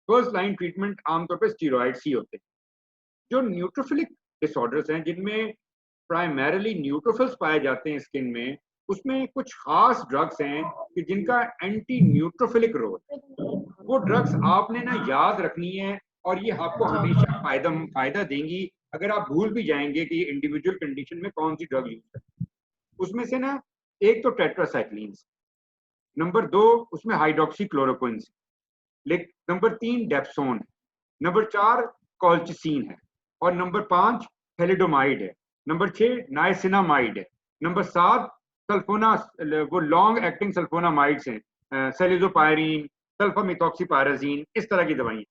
फर्स्ट लाइन ट्रीटमेंट आमतौर पर स्टीरॉयड्स ही होते हैं. जो न्यूट्रोफिलिक डिसऑर्डर्स हैं जिनमें प्राइमरीली न्यूट्रोफिल्स पाए जाते हैं स्किन में, उसमें कुछ खास ड्रग्स हैं कि जिनका एंटी न्यूट्रोफिलिक रोल है. वो ड्रग्स आपने ना याद रखनी है और ये आपको हमेशा फायदा देंगी अगर आप भूल भी जाएंगे कि ये इंडिविजुअल कंडीशन में कौन सी ड्रग यूज है. उसमें से ना एक तो टेट्रासाइक्लिन, नंबर 2 उसमें hydroxy chloroquine, number 3 dapsone, number 4 colchicine है, और नंबर 5 थैलिडोमाइड है, नंबर 6 नाइसिनामाइड है, नंबर 7 सल्फोना, वो लॉन्ग एक्टिंग सल्फोनामाइड्स हैं, सेलिजोपायरिन, सल्फामिथॉक्सीपायराजीन, इस तरह की दवाइयाँ.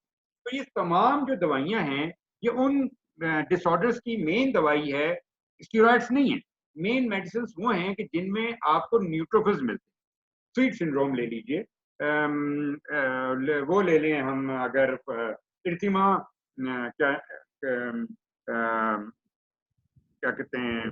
तो ये तमाम जो दवाइयाँ हैं ये उन डिसऑर्डर्स की मेन दवाई है, स्टीरॉइड्स नहीं है. मेन मेडिसिन वो हैं कि जिनमें आपको न्यूट्रोफिल्स मिलते हैं. स्वीट सिंड्रोम ले लीजिए, वो ले लें हम, अगर इरिथेमा क्या कहते हैं,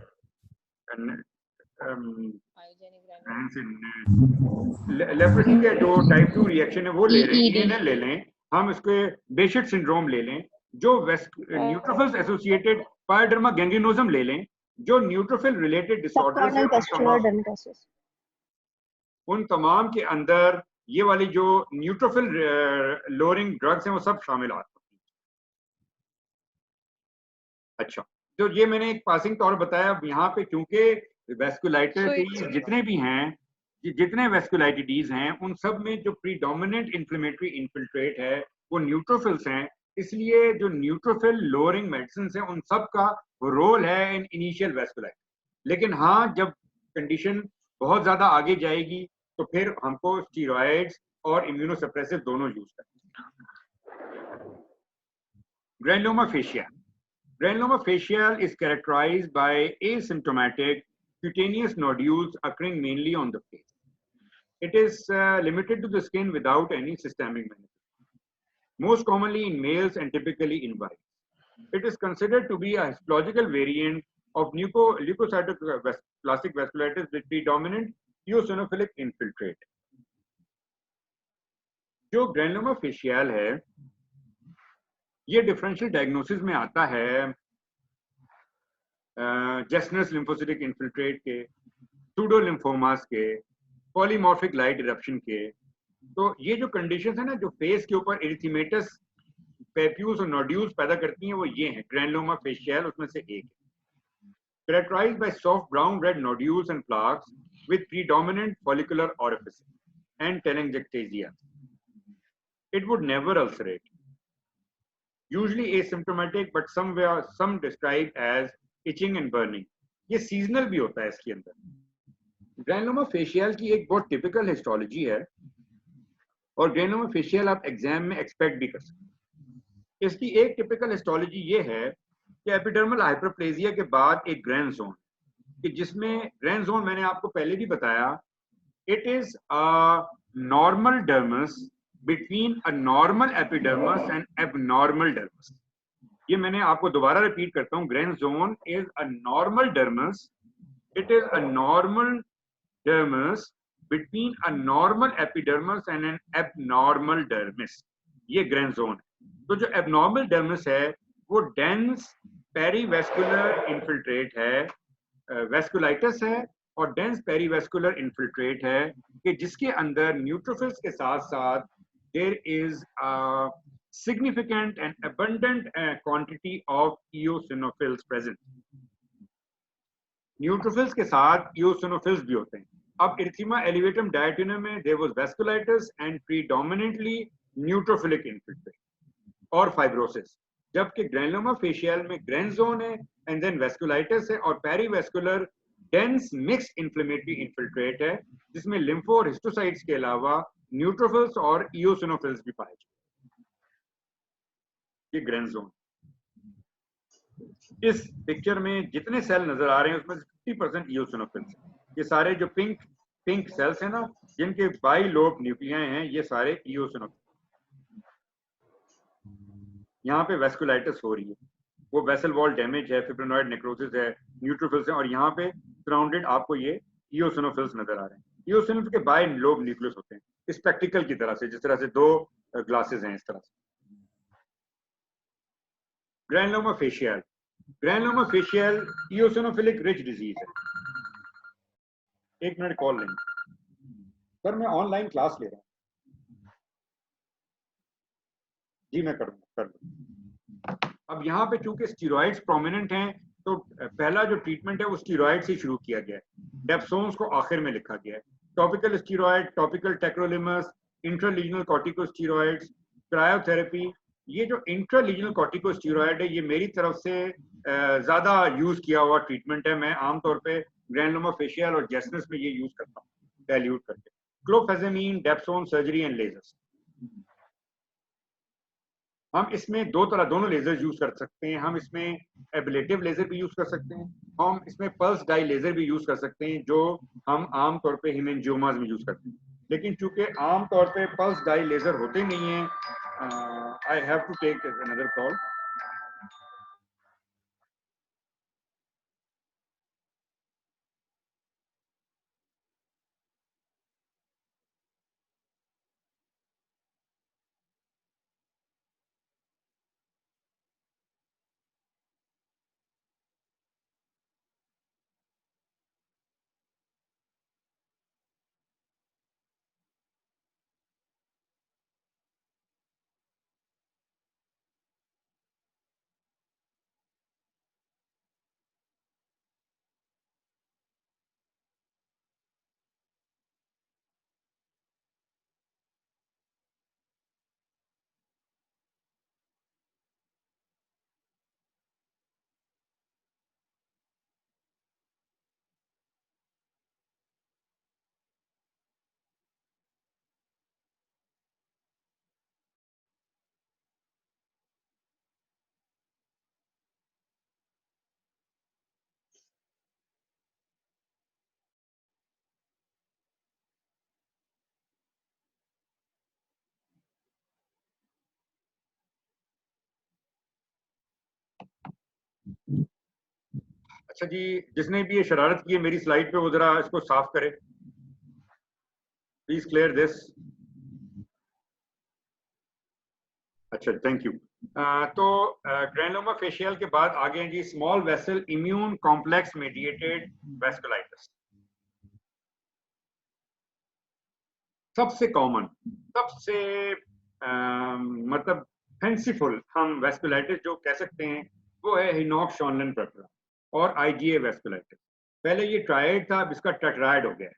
लेप्रोसी के जो टाइप 2 रिएक्शन है वो ले लें, ENL ले लें हम, इसके बेशेट सिंड्रोम ले लें, जो न्यूट्रोफिल्स एसोसिएटेड पायोडर्मा गैंग्रीनोसम ले लें, जो न्यूट्रोफिल रिलेटेड डिसऑर्डर्स, उन तमाम के अंदर ये वाली जो न्यूट्रोफिल लोअरिंग ड्रग्स हैं वो सब शामिल आते हैं. अच्छा, तो ये मैंने एक पासिंग तौर बताया. यहाँ पे चूंकि वेस्कुलाइटिस जितने भी हैं, जितने वेस्कुलाइटिस हैं, उन सब में जो प्रीडोमिनेंट इन्फ्लेमेटरी इन्फिल्ट्रेट है वो न्यूट्रोफिल्स हैं. इसलिए जो न्यूट्रोफिल लोअरिंग मेडिसिन हैं उन सब का रोल है इन इनिशियल वेस्कुलाइटिस. लेकिन हाँ, जब कंडीशन बहुत ज्यादा आगे जाएगी तो फिर हमको स्टीरॉयड्स और इम्यूनोसप्रेसिव दोनों यूज करते हैं. Granuloma facial. Granuloma facial is characterized by asymptomatic cutaneous nodules occurring mainly on the face. It is limited to the skin without any systemic manifestation. Most commonly in males and typically in whites. It is considered to be a histological variant of leukocytoplastic vasculitis with predominant eosinophilic infiltrate. जो granuloma facial है ये differential diagnosis में आता है जेस्नस lymphocytic infiltrate के, pseudo lymphomas के, polymorphic light eruption के. तो ये जो कंडीशंस है ना जो फेस के ऊपर इरिथेमेटस पैप्यूल्स और नोड्यूल्स पैदा करती हैं वो ये हैं. ग्रैनुलोमा फेशियल उसमें से एक है. Characterized by soft brown red nodules and plaques with predominant follicular orifice and telangiectasia. It would never ulcerate. Usually asymptomatic, but some described as itching and burning. ये सीजनल भी होता है इसके अंदर. ग्रैनुलोमा फेशियल की एक बहुत टिपिकल हिस्टोलॉजी है और ग्रैनुलोमा फेशियल आप एग्जाम में एक्सपेक्ट भी कर सकते हैं. इसकी एक टिपिकल हिस्टोलॉजी ये है कि एपिडर्मल हाइपरप्लेजिया के बाद एक ग्रैंड जोन, कि जिसमें ग्रैंड जोन मैंने आपको पहले भी बताया, it is a normal dermis between a normal epidermis and abnormal dermis. ये मैंने आपको दोबारा रिपीट करता हूँ. Grand zone is a normal dermis, it is a normal dermis between a normal epidermis and an abnormal dermis. ये grand zone है. तो जो abnormal dermis है वो dense perivascular infiltrate है, वेस्कुलाइटिस है और डेंस पेरीवेस्कुलर इन्फिल्ट्रेट है कि जिसके अंदर न्यूट्रोफिल्स के साथ साथ there is a significant and abundant quantity of eosinophils present. Neutrophils के साथ इओसिनोफिल्स भी होते हैं। अब इरिथेमा एलिवेटम डायटोनियम में there was vasculitis and predominantly neutrophilic infiltration और फाइब्रोसिस, जबकि ग्रैनुलोमा फेशियल में ग्रैन जोन है एंड देन वेस्कुलाइटिस है और perivascular dense mix inflammatory infiltrate है, जिसमें लिम्फो और हिस्टोसाइट्स के अलावा न्यूट्रोफिल्स और इओसिनोफिल्स भी पाए जाते हैं। ये ग्रैन जोन। इस पिक्चर में जितने सेल नजर आ रहे हैं उसमें 50% इओसिनोफिल्स हैं। ये सारे जो पिंक सेल्स हैं ना, जिनके बाई लोब न्यूक्लियाई हैं, ये सारे इओसिनोफिल्स। यहाँ पे वेस्कुलाइटिस हो रही है, वो वेसल वॉल डैमेज है, फिब्रिनॉइड नेक्रोसिस है, न्यूट्रोफिल्स है, और यहाँ पे सराउंडेड आपको ये इओसिनोफिल्स नजर आ रहे हैं। इओसिनोफिल्स के बाई लोब न्यूक्लियस होते हैं, स्पेक्टिकल की तरह से, जिस तरह से दो ग्लासेस हैं इस तरह से। Granuloma facial, granuloma facial eosinophilic rich disease है। एक मिनट कॉल लेंगे सर, मैं ऑनलाइन क्लास ले रहा हूँ। जी मैं कर लूँ। अब यहाँ पे चूंकि स्टीरॉइड्स प्रोमिनेंट हैं, तो पहला जो ट्रीटमेंट है वो स्टीरॉइड से शुरू किया गया है। डेप्सोन्स को आखिर में लिखा गया है। Topical steroid, topical tacrolimus, intralesional corticosteroids, cryotherapy. ये जो इंट्रालीजनल कॉर्टिकोस्टीरॉइड है, ये मेरी तरफ से ज्यादा यूज किया हुआ ट्रीटमेंट है। मैं आमतौर पे ग्रैनुलोमा फेशियल और जेसनस में ये यूज करता हूँ, डाइल्यूट करके। क्लोफेजेमीन, डेप्सोन, सर्जरी एंड लेजर्स। हम इसमें दोनों लेजर यूज कर सकते हैं। हम इसमें एब्लेटिव लेजर भी यूज कर सकते हैं, हम इसमें पल्स डाई लेजर भी यूज कर सकते हैं, जो हम आमतौर पे हेमेंजियोमास में यूज करते हैं। लेकिन चूंकि आमतौर पे पल्स डाई लेजर होते नहीं है, I have to take another call. अच्छा जी, जिसने भी ये शरारत की है मेरी स्लाइड पे, वो जरा इसको साफ करे प्लीज। Clear this. अच्छा, थैंक यू। तो ग्रैनुलोमा फेशियल के बाद आगे हैं जी small vessel immune complex mediated vasculitis. सबसे कॉमन, सबसे मतलब फेंसीफुल हम वेस्कुलाइटिस जो कह सकते हैं वो है हिनॉक शॉनलन पर्परा और आईजीए वेस्कुलाइटिस। पहले ये ट्रायड था, अब इसका टेट्रायड हो गया है,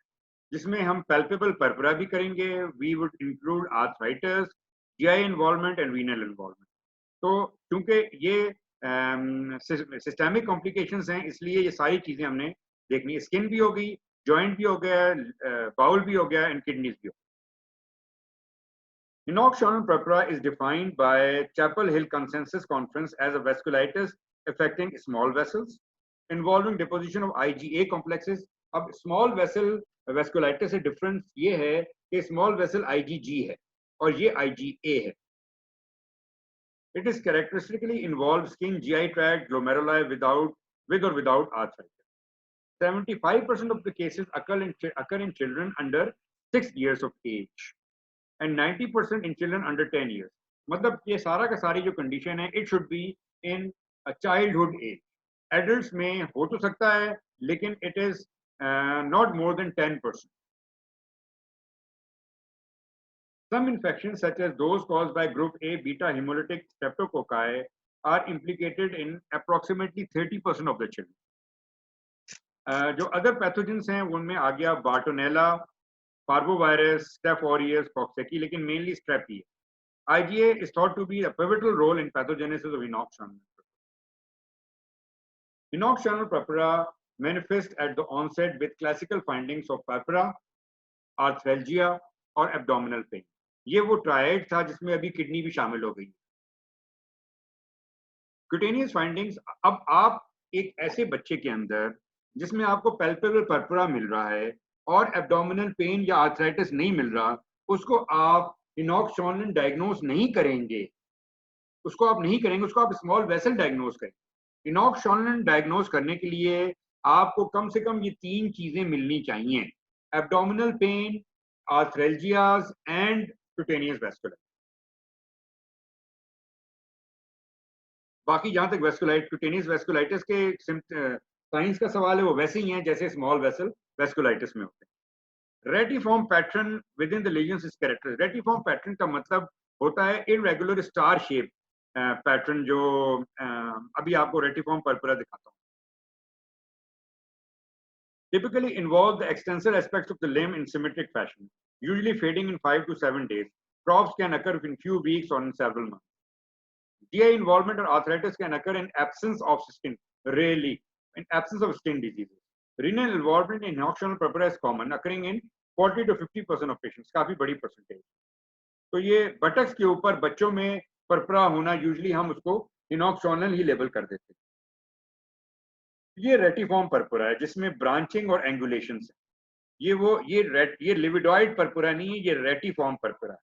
जिसमें हम पैल्पेबल पर्परा भी करेंगे। We would include arthritis, GI involvement and renal involvement. तो क्योंकि ये सिस्टेमिक कॉम्प्लिकेशंस हैं, इसलिए ये सारी चीजें हमने देखनी। स्किन भी हो गई, जॉइंट भी हो गया, बाउल भी हो गया एंड किडनीज भी हो गया। Hinoch Shannon purpura is defined by Chapel Hill Consensus Conference as a vasculitis affecting small vessels involving deposition of IgA complexes. अब small vessel vasculitis से difference ये है कि small vessel IgG है और ये IgA है। It is characteristically involved skin, GI tract, glomeruli with or without arthritis. 75% of the cases occur in children under 6 years of age. And 90% in children under 10 years. मतलब ये सारा का सारी जो कंडीशन है, it should be in a childhood age. Adults में हो तो सकता है, लेकिन it is not more than 10%. Some infections such as those caused by group A beta hemolytic streptococci are implicated in approximately 30% of the children. जो other pathogens हैं उनमें आ गया बार्टोनेला, पार्वोवायरस, स्टेफ ऑरियस, कॉक्सेकी, लेकिन मेनली स्ट्रेप ही है। IgA is thought to be a pivotal role in pathogenesis of inox-shunnel. Inox-shunnel purpura manifest at the onset with classical findings of purpura, arthralgia और abdominal pain. ये वो triad था जिसमें अभी kidney भी शामिल हो गई। क्यूटेनियस फाइंडिंग्स, अब आप एक ऐसे बच्चे के अंदर जिसमें आपको पैल्पेबल पर्पुरा मिल रहा है और एब्डोमिनल पेन या आर्थराइटिस नहीं मिल रहा, उसको आप इनॉक्स-शॉनलन डायग्नोज नहीं करेंगे, उसको आप स्मॉल वेसल डायग्नोज करेंगे। इनॉक्स-शॉनलन डायग्नोज करने के लिए आपको कम से कम ये 3 चीजें मिलनी चाहिए: abdominal pain, arthralgias and cutaneous vasculitis. बाकी जहां तक क्यूटेनियस वेस्कुलाइटिस के साइंस का सवाल है, वो वैसे ही हैं जैसे स्मॉल वेसल वेस्कुलाइटिस में होते हैं। Retiform pattern within the lesions is character. Retiform pattern का मतलब होता है इरेगुलर स्टार शेप पैटर्न, जो अभी आपको रेटिफॉर्म पर्पुरा दिखाता हूँ। Typically involve the extensor aspects of the limb in symmetric fashion, usually fading in 5 to 7 days. Troughs can occur in few weeks or in several months. GI involvement or arthritis can occur in absence of skin, rarely in absence of skin diseases. Renal involvement in inox-shunnel purpura is common, occurring in 40 to 50% of patients, काफी बड़ी percentage. तो ये buttocks के ऊपर बच्चों में पर्परा होना, usually हम उसको इनॉक्स-शॉनल ही लेबल कर देते हैं। ये रेटिफॉर्म पर्पुरा है जिसमें ब्रांचिंग और एंगुलेशन है। ये लिविडॉइड पर्पुरा नहीं है, ये रेटिफॉर्म पर्पुरा है।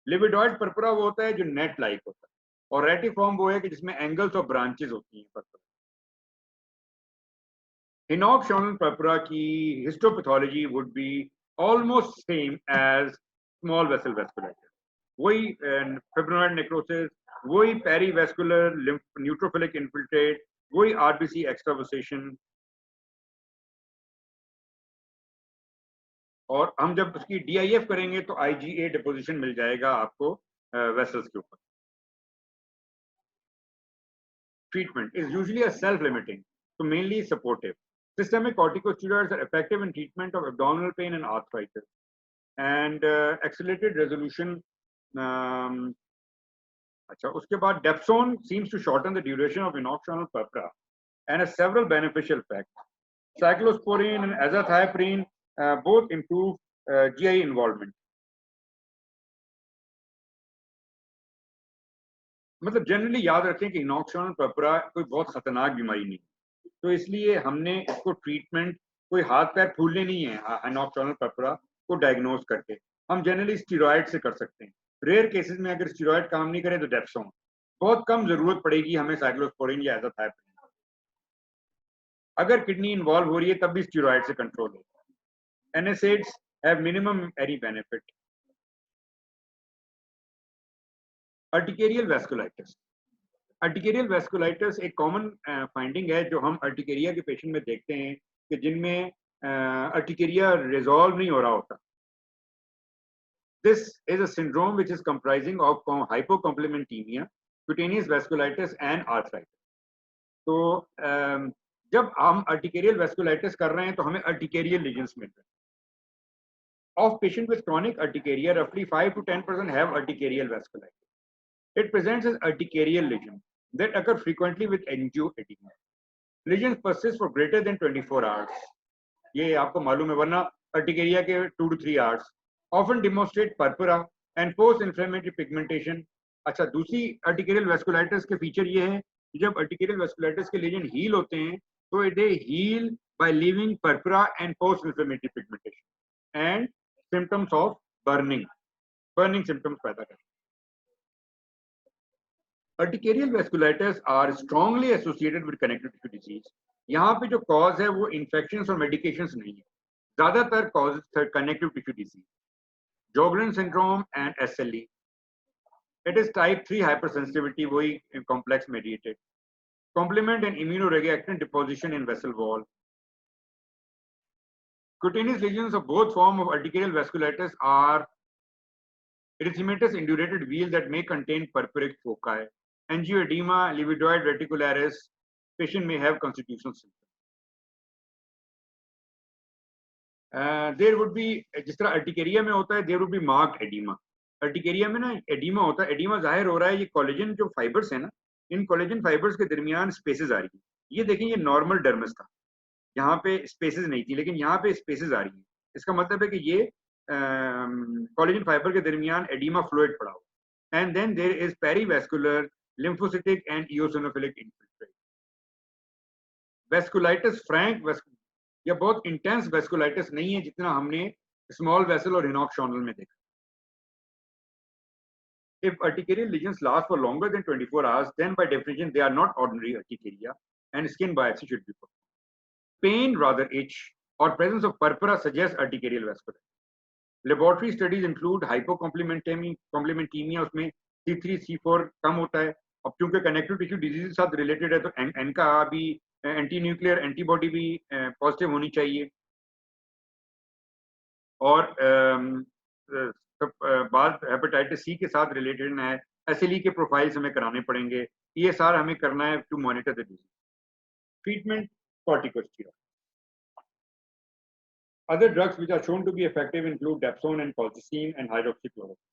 लिविडॉइड पर्पुरा वो होता है जो नेट लाइक होता है, और रेटिफॉर्म वो है कि जिसमें एंगल्स और ब्रांचेस होती हैं पर्पुरा। इनॉक्स-शॉनल पर्पुरा की histopathology would be almost same as small vessel vasculitis. वही फिब्रिनोइड नेक्रोसिस, वही पेरीवेस्कुलर न्यूट्रोफिलिक इन्फिल्ट्रेट, वही आरबीसी एक्सट्रावसेशन, और हम जब उसकी DIF करेंगे तो IgA डिपोजिशन मिल जाएगा आपको वेसल्स के ऊपर। Treatment is usually a self-limiting, so mainly supportive. Systemic corticosteroids are effective in treatment of abdominal pain and arthritis, and accelerated resolution. अच्छा, उसके बाद Dapsone seems to shorten the duration of inox-shunnel purpura and has several beneficial effects. Cyclosporine and azathioprine both improve GI involvement. मतलब generally याद रखें कि इनॉक्स-शॉनल purpura कोई बहुत खतरनाक बीमारी नहीं, तो इसलिए हमने इसको ट्रीटमेंट कोई हाथ पैर फूलने नहीं है इनॉक्स-शॉनल पर्पुरा को डायग्नोज करके। हम जनरली स्टीरॉयड से कर सकते हैं। रेयर केसेस में अगर स्टीरॉयड काम नहीं करे तो डेप्सोन, बहुत कम जरूरत पड़ेगी हमें साइक्लोस्पोरिन या एजाथायोप्रिन। अगर किडनी इन्वॉल्व हो रही है तब भी स्टीरॉयड से कंट्रोल है। NSAIDs have minimum any benefit. Urticarial vasculitis. Urticarial vasculitis एक कॉमन फाइंडिंग है जो हम अर्टिकेरिया के पेशेंट में देखते हैं कि जिनमें अर्टिकेरिया रिजॉल्व नहीं हो रहा होता। This is a syndrome which is comprising of hypocomplementemia, cutaneous vasculitis and arthritis. तो जब हम अर्टिकेरियल वेस्कुलाइटिस कर रहे हैं तो हमें अर्टिकेरियल लीजन्स मिल रहे हैं। Of patients with chronic urticaria, roughly 5 to 10% have arterial vasculitis. It presents as urticarial lesions that occur frequently with angioedema. Lesions persist for greater than 24 hours. ये आपको मालूम है, वरना urticaria के 2 to 3 hours. Often demonstrate purpura and post-inflammatory pigmentation. अच्छा, दूसरी arterial vasculitis के feature ये है कि जब arterial vasculitis के lesion heal होते हैं तो they heal by leaving purpura and post-inflammatory pigmentation and symptoms of burning symptoms पैदा करते हैं। Urticarial vasculitis are strongly associated with connective tissue disease. यहाँ पे जो cause है वो infections और medications नहीं है, ज़्यादातर causes है connective tissue disease, Sjogren syndrome and SLE. It is type 3 hypersensitivity, वही complex mediated, complement and immunoreactant deposition in vessel wall. Cutaneous lesions of both forms of arterial vasculitis are erythematous indurated wheal that may contain purpuric foci. Angioedema, livedoid reticularis, patient may have constitutional symptoms. There would be, जिस तरह urticaria में होता है, there would be marked oedema. Urticaria में ना oedema होता है, oedema जाहिर हो रहा है ये कोलेजन जो फाइबर्स है ना, इन कोलेजन फाइबर्स के दरमियान स्पेसेस आ रही है। ये देखें, ये नॉर्मल डर्मस था, यहाँ पे स्पेसेस नहीं थी, लेकिन यहाँ पे स्पेसेस आ रही है। इसका मतलब है कि ये कोलेजन फाइबर के दरमियान एडिमा फ्लूइड पड़ा हुआ। And then there is perivascular lymphocytic and eosinophilic infiltrate. Vasculitis frank या बहुत इंटेंस वेस्कुलाइटिस नहीं है जितना हमने स्मॉल वेसल और हिनॉक्स शॉनल में देखा। If urticarial lesions last for longer than 24 hours, then by definition they are not ordinary urticaria and skin biopsy should be performed. Pain, rather itch, or presence of purpura suggests urticarial vasculitis. Laboratory studies include hypocomplementemia, उसमें C3, C4 कम होता है। अब क्योंकि connective tissue disease के साथ related है तो N का भी एंटी न्यूक्लियर एंटीबॉडी भी पॉजिटिव होनी चाहिए। और बाद हेपेटाइटिस सी के साथ रिलेटेड है, एसएलई के प्रोफाइल्स हमें कराने पड़ेंगे। ESR हमें करना है to monitor the disease. Treatment corticosteroid. Other drugs which are shown to be effective include dapsone and colchicine and hydroxychloroquine.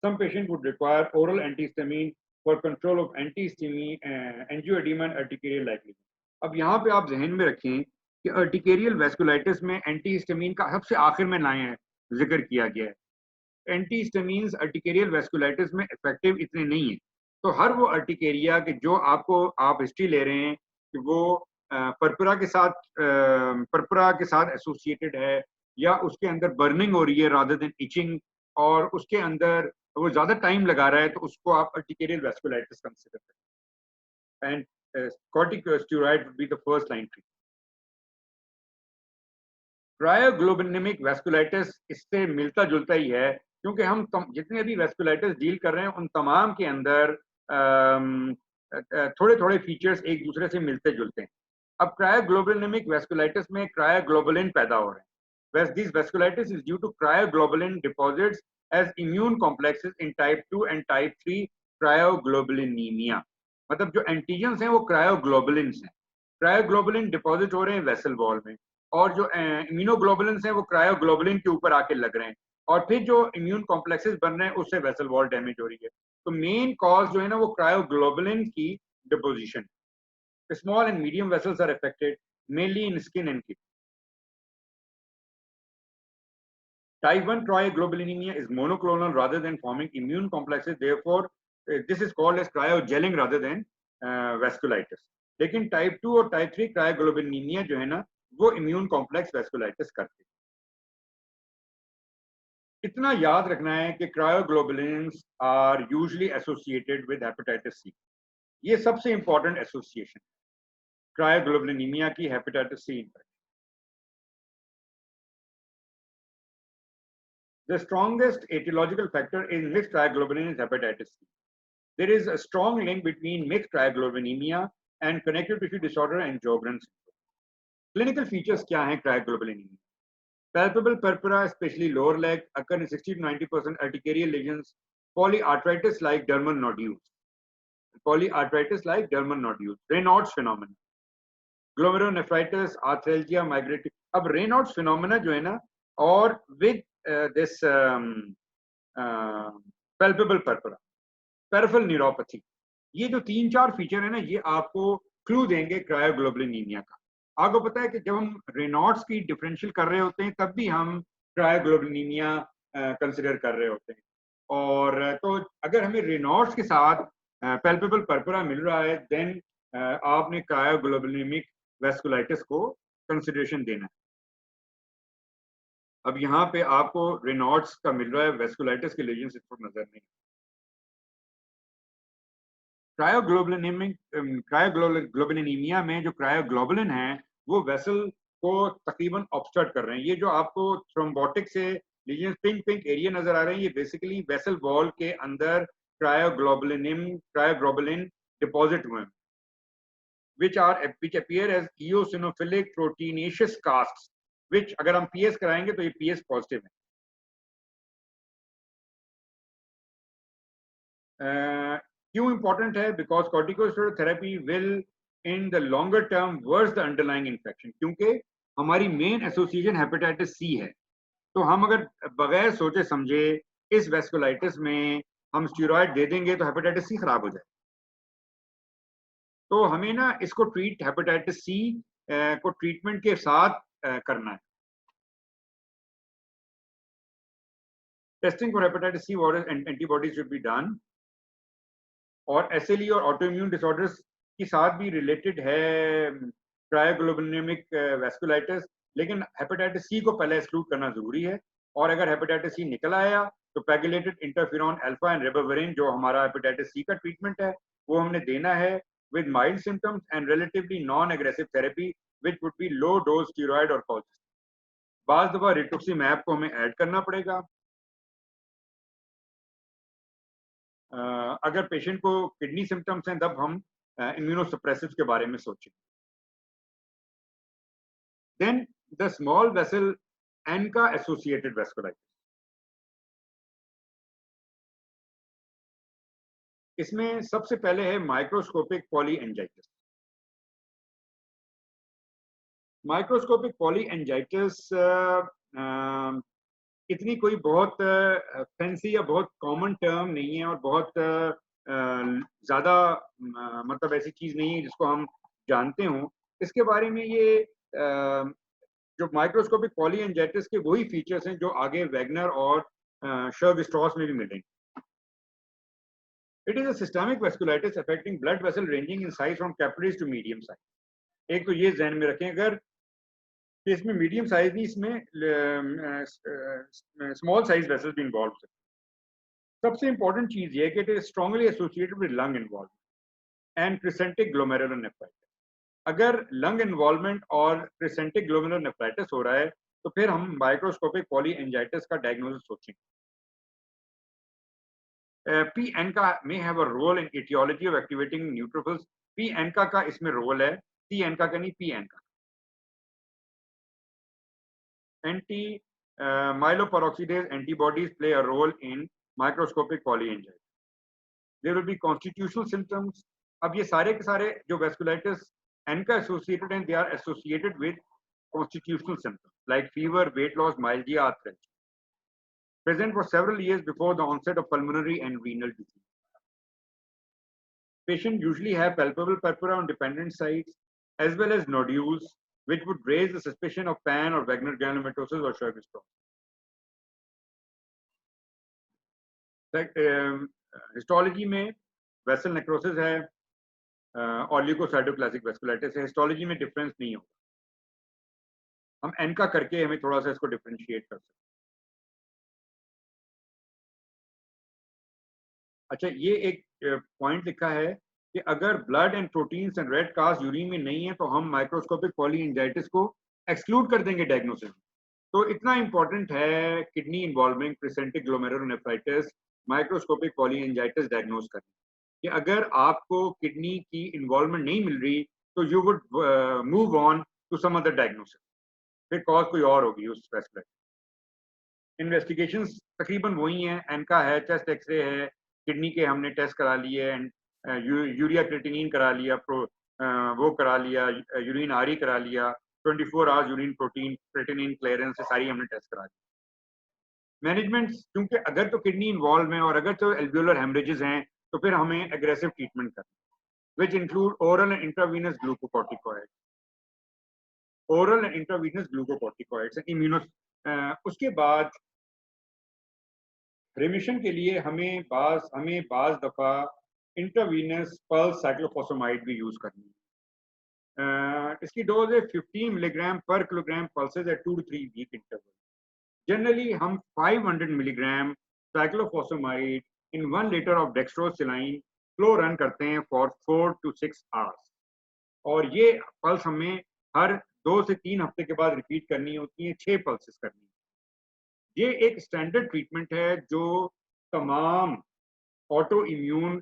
Some patients would require oral antihistamine for control of angioedema and urticarial likelihood. अब यहाँ पे आप जहन में रखें कि urticarial vasculitis में antihistamine का सबसे आखिर में लाए हैं, जिक्र किया गया है। एंटीहिस्टामिन्स अर्टिकेरियल वेस्कुलाइटिस में इफेक्टिव इतने नहीं है। तो हर वो अर्टिकेरिया के जो आप हिस्ट्री ले रहे हैं कि वो पर्परा के साथ एसोसिएटेड है या उसके अंदर बर्निंग हो रही है रादर देन इचिंग, और उसके अंदर वो ज्यादा टाइम लगा रहा है, तो उसको आप अर्टिकेरियल वेस्कुलाइटिस कंसीडर करें। And corticosteroid would be the first line treatment. Cryoglobulinaemic vasculitis इससे मिलता जुलता ही है, क्योंकि हम जितने भी वेस्कुलाइटिस डील कर रहे हैं उन तमाम के अंदर थोड़े थोड़े फीचर्स एक दूसरे से मिलते जुलते हैं। अब क्रायोग्लोबुलिनिमिक वेस्कुलाइटिस में क्रायोग्लोबुलिन पैदा हो रहे हैं। This vasculitis is due to cryoglobulin deposits as immune complexes in type 2 and type 3 cryoglobulinemia। मतलब जो एंटीजेंस हैं वो क्रायोग्लोबुलिन्स हैं। क्रायोग्लोबुलिन डिपॉजिट हो रहे हैं वेसल वॉल में, और जो इम्यूनोग्लोबुलिन्स हैं वो क्रायोग्लोबुलिन के ऊपर आके लग रहे हैं, और फिर जो इम्यून कॉम्प्लेक्सेस बन रहे हैं उससे वेसल वॉल डैमेज हो रही है। तो मेन कॉज जो है ना वो क्रायोग्लोबुलिन की deposition. Small and medium vessels are affected, mainly in skin and kidney. Type 1 cryoglobulinemia is monoclonal rather than forming immune complexes. Therefore, this is called as cryogelling rather than vasculitis. लेकिन type 2 और type 3 cryoglobulinemia जो है ना वो immune complex vasculitis करते हैं। इतना याद रखना है कि cryoglobulins are usually associated with hepatitis C. ये सबसे important association है क्रायोग्लोबुलिनीमिया की hepatitis C infection. The strongest etiological factor in mixed cryoglobulin is hepatitis C. There is a strong link between mixed cryoglobulinemia and connective tissue disorder and Sjogren's syndrome. Clinical features क्या हैं cryoglobulinemia? Palpable purpura, especially lower leg, occur in 60 to 90% urticarial lesions. Polyarthritis like dermal nodules. Raynaud's phenomenon. Glomerulonephritis, arthralgia, migrating. अब Raynaud's phenomena जो है ना, और with this palpable purpura, peripheral neuropathy, ये जो 3-4 feature है ना, ये आपको क्लू देंगे क्रायोग्लोबुलिनीमिया का। आपको पता है कि जब हम रेनॉल्ड्स की डिफरेंशियल कर रहे होते हैं तब भी हम क्रायोग्लोबुलिनीमिया कंसिडर कर रहे होते हैं। और तो अगर हमें रेनॉल्ड्स के साथ पैल्पेबल पर्परा मिल रहा है, देन आपने क्रायोग्लोबुलिनिमिक वेस्कुलाइटिस को कंसिडरेशन देना है। अब यहाँ पे आपको रेनॉल्ड्स का मिल रहा है, वेस्कुलाइटिस के लीजन्स इसको नजर नहीं। क्रायोग्लोबुलिनीमिया में जो क्रायोग्लोबुलिन है वो वेसल को तकरीबन ऑब्स्ट्रक्ट कर रहे हैं। ये जो आपको थ्रोम्बोटिक से लीजन्स पिंक एरिया नजर आ रहे हैं, ये बेसिकली वेसल वॉल के अंदर क्रायोग्लोबुलिन डिपॉजिट हुए हैं, which appear as eosinophilic proteinaceous casts, which अगर हम PS कराएंगे तो ये PS पॉजिटिव है। क्यों इंपॉर्टेंट है? Because corticosteroid therapy will in the longer term worse the underlying infection, क्योंकि हमारी मेन एसोसिएशन हेपेटाइटिस सी है, तो हम अगर बगैर सोचे समझे इस वेस्कुलाइटिस में हम स्टेरॉइड दे देंगे तो हेपेटाइटिस सी खराब हो जाए। तो हमें ना इसको ट्रीट हेपेटाइटिस सी को ट्रीटमेंट के साथ करना है। Testing for hepatitis C antibodies should be done, और एसएलई और ऑटोइम्यून डिसऑर्डर्स के साथ भी रिलेटेड है क्रायोग्लोबुलिनिमिक वेस्कुलाइटिस, लेकिन हेपेटाइटिस सी को पहले एक्सक्लूड करना जरूरी है। और अगर हेपेटाइटिस सी निकल आया तो पैगुलेटेड इंटरफेरॉन अल्फा एंड रिबाविरिन जो हमारा हेपेटाइटिस सी का ट्रीटमेंट है वो हमने देना है with mild symptoms and relatively non-aggressive therapy which would be low dose steroid or colchicine। बाज़ दफा रिटुक्सीमैब को हमें ऐड करना पड़ेगा अगर पेशेंट को किडनी सिम्टम्स हैं, तब हम इम्यूनोसप्रेसिव के बारे में सोचें। Then the small vessel ANCA associated vasculitis, इसमें सबसे पहले है माइक्रोस्कोपिक पॉलीएंजाइटिस। माइक्रोस्कोपिक पॉलीएंजाइटिस इतनी कोई बहुत फैंसी या बहुत कॉमन टर्म नहीं है और बहुत ज़्यादा मतलब ऐसी चीज़ नहीं है जिसको हम जानते हों। इसके बारे में ये जो माइक्रोस्कोपिक पॉलीएंजाइटिस के वही फीचर्स हैं जो आगे वैगनर और शर्व-स्ट्रॉस में भी मिलेंगे। It is a systemic vasculitis affecting blood vessel ranging in size from capillaries to medium size। एक तो ये ध्यान में रखें, अगर इसमें मीडियम साइज नहीं, इसमें स्मॉल साइज वेसल्स भी इन्वॉल्व है। सबसे इंपॉर्टेंट चीज ये है कि it is strongly associated with lung involvement and crescentic glomerulonephritis. अगर लंग इन्वॉल्वमेंट और क्रिसेंटिक ग्लोमेरुलोनेफ्राइटिस हो रहा है तो फिर हम माइक्रोस्कोपिक पॉलीएंजाइटिस का डायग्नोसिस सोचेंगे। P-ANCA may have a role in etiology of activating neutrophils। P-ANCA का इसमें रोल है, P-ANCA का नहीं, P-ANCA। Anti-myeloperoxidase antibodies play a role in microscopic polyangiitis। There will be constitutional symptoms। अब ये सारे के सारे जो vasculitis ANCA associated हैं, they are associated with constitutional symptoms like fever, weight loss, myalgia, arthritis, present for several years before the onset of pulmonary and renal disease। Patients usually have palpable purpura on dependent sites as well as nodules, which would raise the suspicion of pan or Wagner granulomatosis or Sjögren's। Histology में vessel necrosis है और ल्यूकोसाइटोक्लासिक vasculitis है। Histology में difference नहीं होगा, हम एनका करके हमें थोड़ा सा इसको डिफरेंशिएट कर सकते हैं। अच्छा, ये एक पॉइंट लिखा है कि अगर blood and proteins and red cast urine में नहीं है तो हम माइक्रोस्कोपिक पॉलीएंजाइटिस को एक्सक्लूड कर देंगे डायग्नोसिस में। तो इतना इंपॉर्टेंट है kidney involving crescentic glomerulonephritis microscopic polyangiitis diagnose करना, कि अगर आपको किडनी की इन्वॉल्वमेंट नहीं मिल रही तो you would move on to some other diagnosis, फिर कॉज कोई और होगी उस वेस्कुलर। इन्वेस्टिगेशंस तकरीबन वही हैं, एनका है, चेस्ट एक्सरे है, किडनी के हमने टेस्ट करा लिए, यूरिया क्रिएटिनिन करा लिया, वो करा लिया, यूरिन आरई करा लिया, 24 hours urine protein creatinine clearance, सारी हमने टेस्ट करा ली। मैनेजमेंट, क्योंकि अगर तो किडनी इन्वॉल्व है और अगर तो एल्वियोलर हेमरेजेस हैं तो फिर हमें एग्रेसिव ट्रीटमेंट करना, which include oral and intravenous glucocorticoids, oral and intravenous glucocorticoids immuno. उसके बाद रिमिशन के लिए हमें बाज दफा इंट्रावीनस पल्स साइक्लोफॉस्फेमाइड भी यूज करनी है। इसकी डोज है 15 milligram per kilogram pulses at 2 to 3 week interval. Generally हम 500 milligram cyclophosphamide in 1 litre of dextrose saline flow run करते हैं फॉर 4 to 6 आवर्स, और ये पल्स हमें हर 2 से 3 हफ्ते के बाद रिपीट करनी होती है, 6 पल्सेस करनी है। ये एक स्टैंडर्ड ट्रीटमेंट है जो तमाम auto immune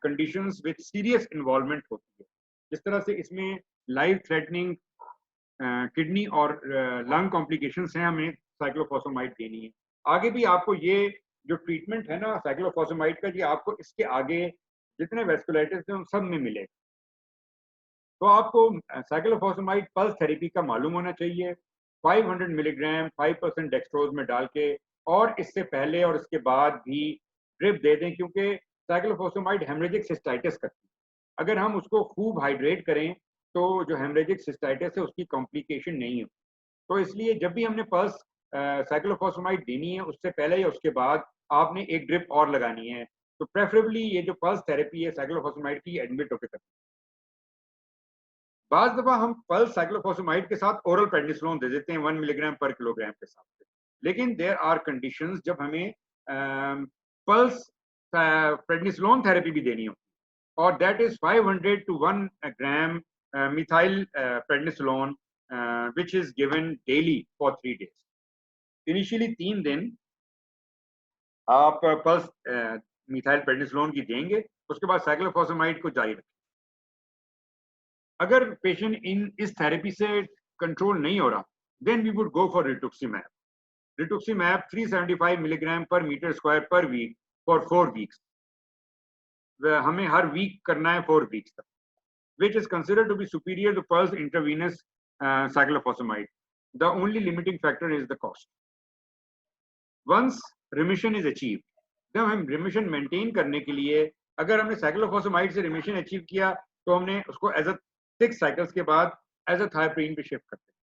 conditions with serious involvement होती है। जिस तरह से इसमें लाइफ थ्रेटनिंग किडनी और लंग कॉम्प्लिकेशंस हैं, हमें साइक्लोफॉस्फेमाइड देनी है। आगे भी आपको ये जो ट्रीटमेंट है ना साइक्लोफॉस्फेमाइड का, ये आपको इसके आगे जितने वेस्कुलाइटिस हैं उन सब में मिलेगा। तो आपको साइक्लोफॉस्फेमाइड पल्स थेरेपी का मालूम होना चाहिए, 500 मिलीग्राम 5% डेक्सट्रोज में डाल के, और इससे पहले और इसके बाद भी ड्रिप दे दें, क्योंकि साइक्लोफॉस्फेमाइड हेमरेजिक सिस्टाइटिस करती है। अगर हम उसको खूब हाइड्रेट करें तो जो हेमरेजिक सिस्टाइटिस है उसकी कॉम्प्लिकेशन नहीं हो। तो इसलिए जब भी हमने पल्स साइक्लोफॉस्फेमाइड देनी है, उससे पहले या उसके बाद आपने एक ड्रिप और लगानी है। तो प्रेफरेबली ये जो पल्स थेरेपी है साइक्लोफॉस्फेमाइड की एडमिट होकर करते हैं। बाज दफा हम पल्स साइक्लोफॉस्फेमाइड के साथ ओरल प्रेडनिसोलोन दे देते हैं 1 मिलीग्राम पर किलोग्राम के साथ, लेकिन देयर आर कंडीशंस जब हमें पल्स प्रेडनिसोलोन थेरेपी भी देनी हो, और that is 500 to 1 gram methyl prednisolone which is given daily for 3 days. Initially 3 दिन आप पल्स मिथाइल प्रेडनिसोलोन की देंगे, उसके बाद साइक्लोफॉस्फेमाइड को जारी रखें। अगर पेशेंट इस थेरेपी से कंट्रोल नहीं हो रहा, then we would go for rituximab. Rituximab 375 milligram per metre square per week for 4 weeks. हमें हर वीक करना है 4 वीक्स तक, which is considered to be superior to pulse intravenous cyclophosphamide. The only limiting factor is the cost. Once remission is achieved, जब हम remission maintain करने के लिए, अगर हमने साइक्लोफॉस्फेमाइड से remission achieve किया तो हमने उसको as a 6 cycles के बाद as a thiopurine पे shift करते हैं।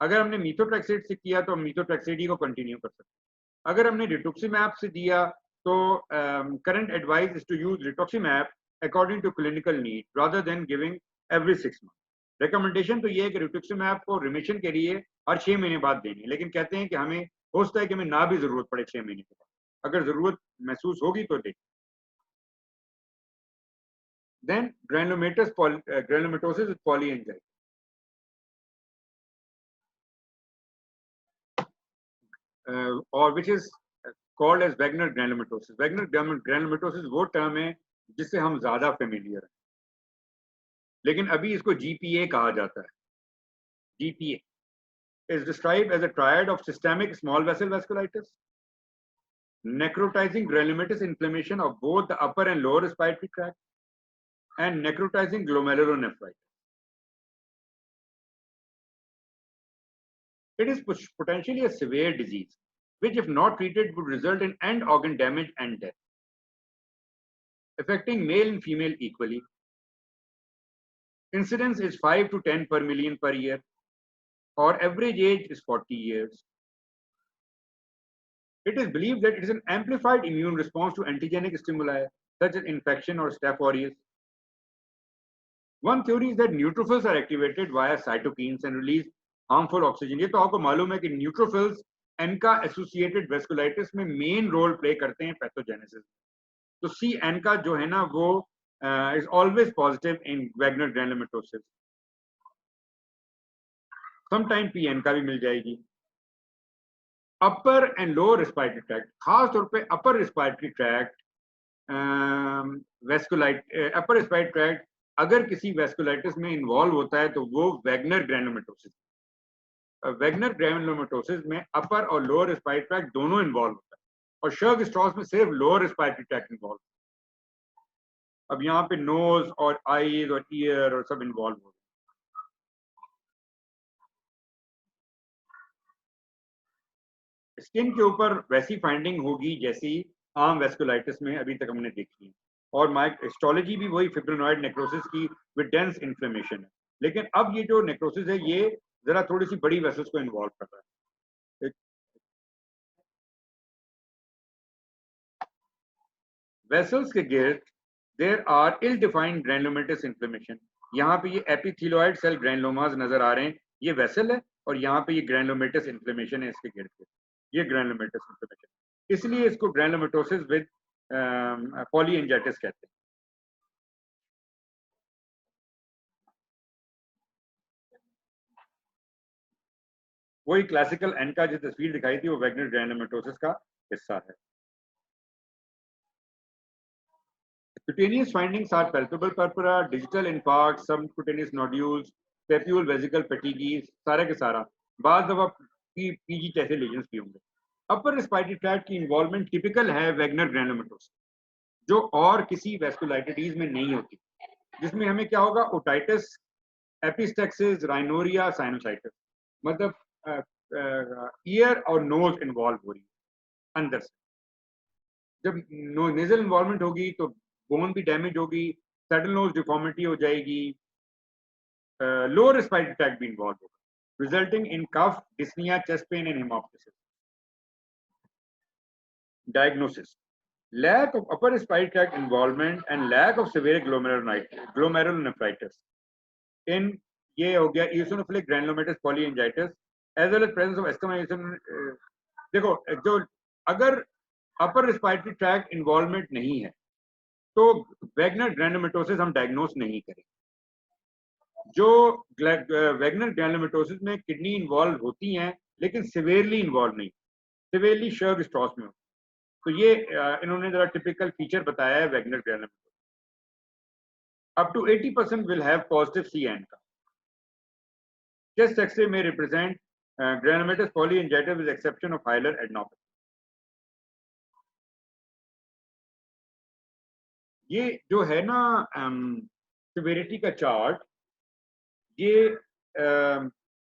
अगर हमने methotrexate से किया तो हम methotrexate ही को continue कर सकते हैं। अगर हमने rituximab से दिया तो current advice is to use rituximab according to clinical need rather than giving every 6 months. Recommendation तो ये है कि rituximab को remission के लिए हर 6 महीने बाद देनी है, लेकिन कहते हैं कि हमें हो सकता है कि हमें ना भी जरूरत पड़े 6 महीने के बाद, अगर जरूरत महसूस होगी तो दें। Then granulomatosis with polyangiitis. Or which is called as Wegener granulomatosis. Wegener granulomatosis वो टर्म है जिससे हम ज्यादा फेमिलियर हैं, लेकिन अभी इसको GPA कहा जाता है। GPA is described as a triad of systemic small vessel vasculitis, necrotizing granulomatous inflammation of both the upper and lower respiratory tract, and necrotizing glomerulonephritis. It is potentially a severe disease, which if not treated would result in end organ damage and death, affecting male and female equally. Incidence is 5 to 10 per million per year, or average age is 40 years. It is believed that it is an amplified immune response to antigenic stimuli such as infection or Staph aureus. One theory is that neutrophils are activated via cytokines and release harmful oxygen. ये तो आपको मालूम है कि neutrophils ANCA associated vasculitis में main role play करते हैं pathogenesis. तो C ANCA जो है ना वो is always positive in Wegener granulomatosis. Sometime P ANCA भी मिल जाएगी. Upper and lower respiratory tract, खास तौर पे upper respiratory tract upper respiratory tract अगर किसी vasculitis में involve होता है तो वो Wegener granulomatosis. Wegener granulomatosis में upper और lower respiratory tract दोनों involve होता है, और Churg-Strauss में सिर्फ lower respiratory tract involve. अब यहाँ पे nose और eyes और ear और सब involve हो. स्किन के ऊपर वैसी फाइंडिंग होगी जैसी आम वेस्कुलाइटिस में अभी तक हमने देखी है, और हिस्टोलॉजी भी वही फिब्रिनॉइड नेक्रोसिस की विद डेंस इन्फ्लेमेशन है, लेकिन अब ये जो नेक्रोसिस है ये जरा थोड़ी सी बड़ी वेसल्स को इन्वॉल्व कर रहा है। वेसल्स के गिर्द there are ill defined granulomatous inflammation. यहाँ पे ये एपिथेलियोइड सेल ग्रैनुलोमास नजर आ रहे हैं, ये वेसल है, और यहाँ पे ये ग्रैनुलोमेटस इन्फ्लेमेशन है इसके गिर्द, ये ग्रैनुलोमेटस इन्फ्लेमेशन, इसलिए इसको ग्रैनुलोमेटोसिस विद पॉलीएंजाइटिस कहते हैं। वही क्लासिकल एनका जो तस्वीर दिखाई थी वो वेगनर ग्रैनुलोमेटोसिस का हिस्सा है। Cutaneous findings are palpable purpura, digital infarct, subcutaneous nodules, papule vesicle fatigue, सारा के सारा बाद दफा पीजी जैसे लीजन्स भी होंगे। अपर रेस्पिरेटरी ट्रैक्ट की इन्वॉल्वमेंट टिपिकल है वेगनर ग्रैनुलोमेटोसिस, जो और किसी वेस्कुलाइटिस में नहीं होती, जिसमें हमें क्या होगा, ओटाइटिस एपिस्टेक्सिस, राइनोरिया, साइनोसाइटिस, मतलब ईयर और नोज इन्वॉल्व हो रही है अंदर से। जब नेजल इन्वॉल्वमेंट होगी तो बोन भी डैमेज होगी, सडन नोज डिफॉर्मिटी हो जाएगी, लोअर रेस्पिरेटरी ट्रैक्ट भी इन्वॉल्व होगा, resulting in cough, dyspnoea, chest pain and haemoptysis. Diagnosis: lack of upper respiratory tract involvement and lack of severe glomerulonephritis in ये हो गया eosinophilic granulomatous polyangiitis as well as presence of asthma। देखो जो अगर upper respiratory tract involvement नहीं है तो Wagner ग्रैनुलोमेटोसिस हम डायग्नोस नहीं करें। जो वैगनर ग्रैनुलोमेटोसिस में किडनी इन्वॉल्व होती हैं लेकिन सिवियरली इन्वॉल्व नहीं, सिवियरली शर्ग-स्ट्रॉस में। तो ये इन्होंने जरा टिपिकल फीचर बताया है Wegener granulomatosis. Up to 80% will have positive CN का। चेस्ट एक्सरे में represent granulomatous polyangiitis with exception of hilar adenopathy. ये जो है ना सिवियरिटी का चार्ट, ये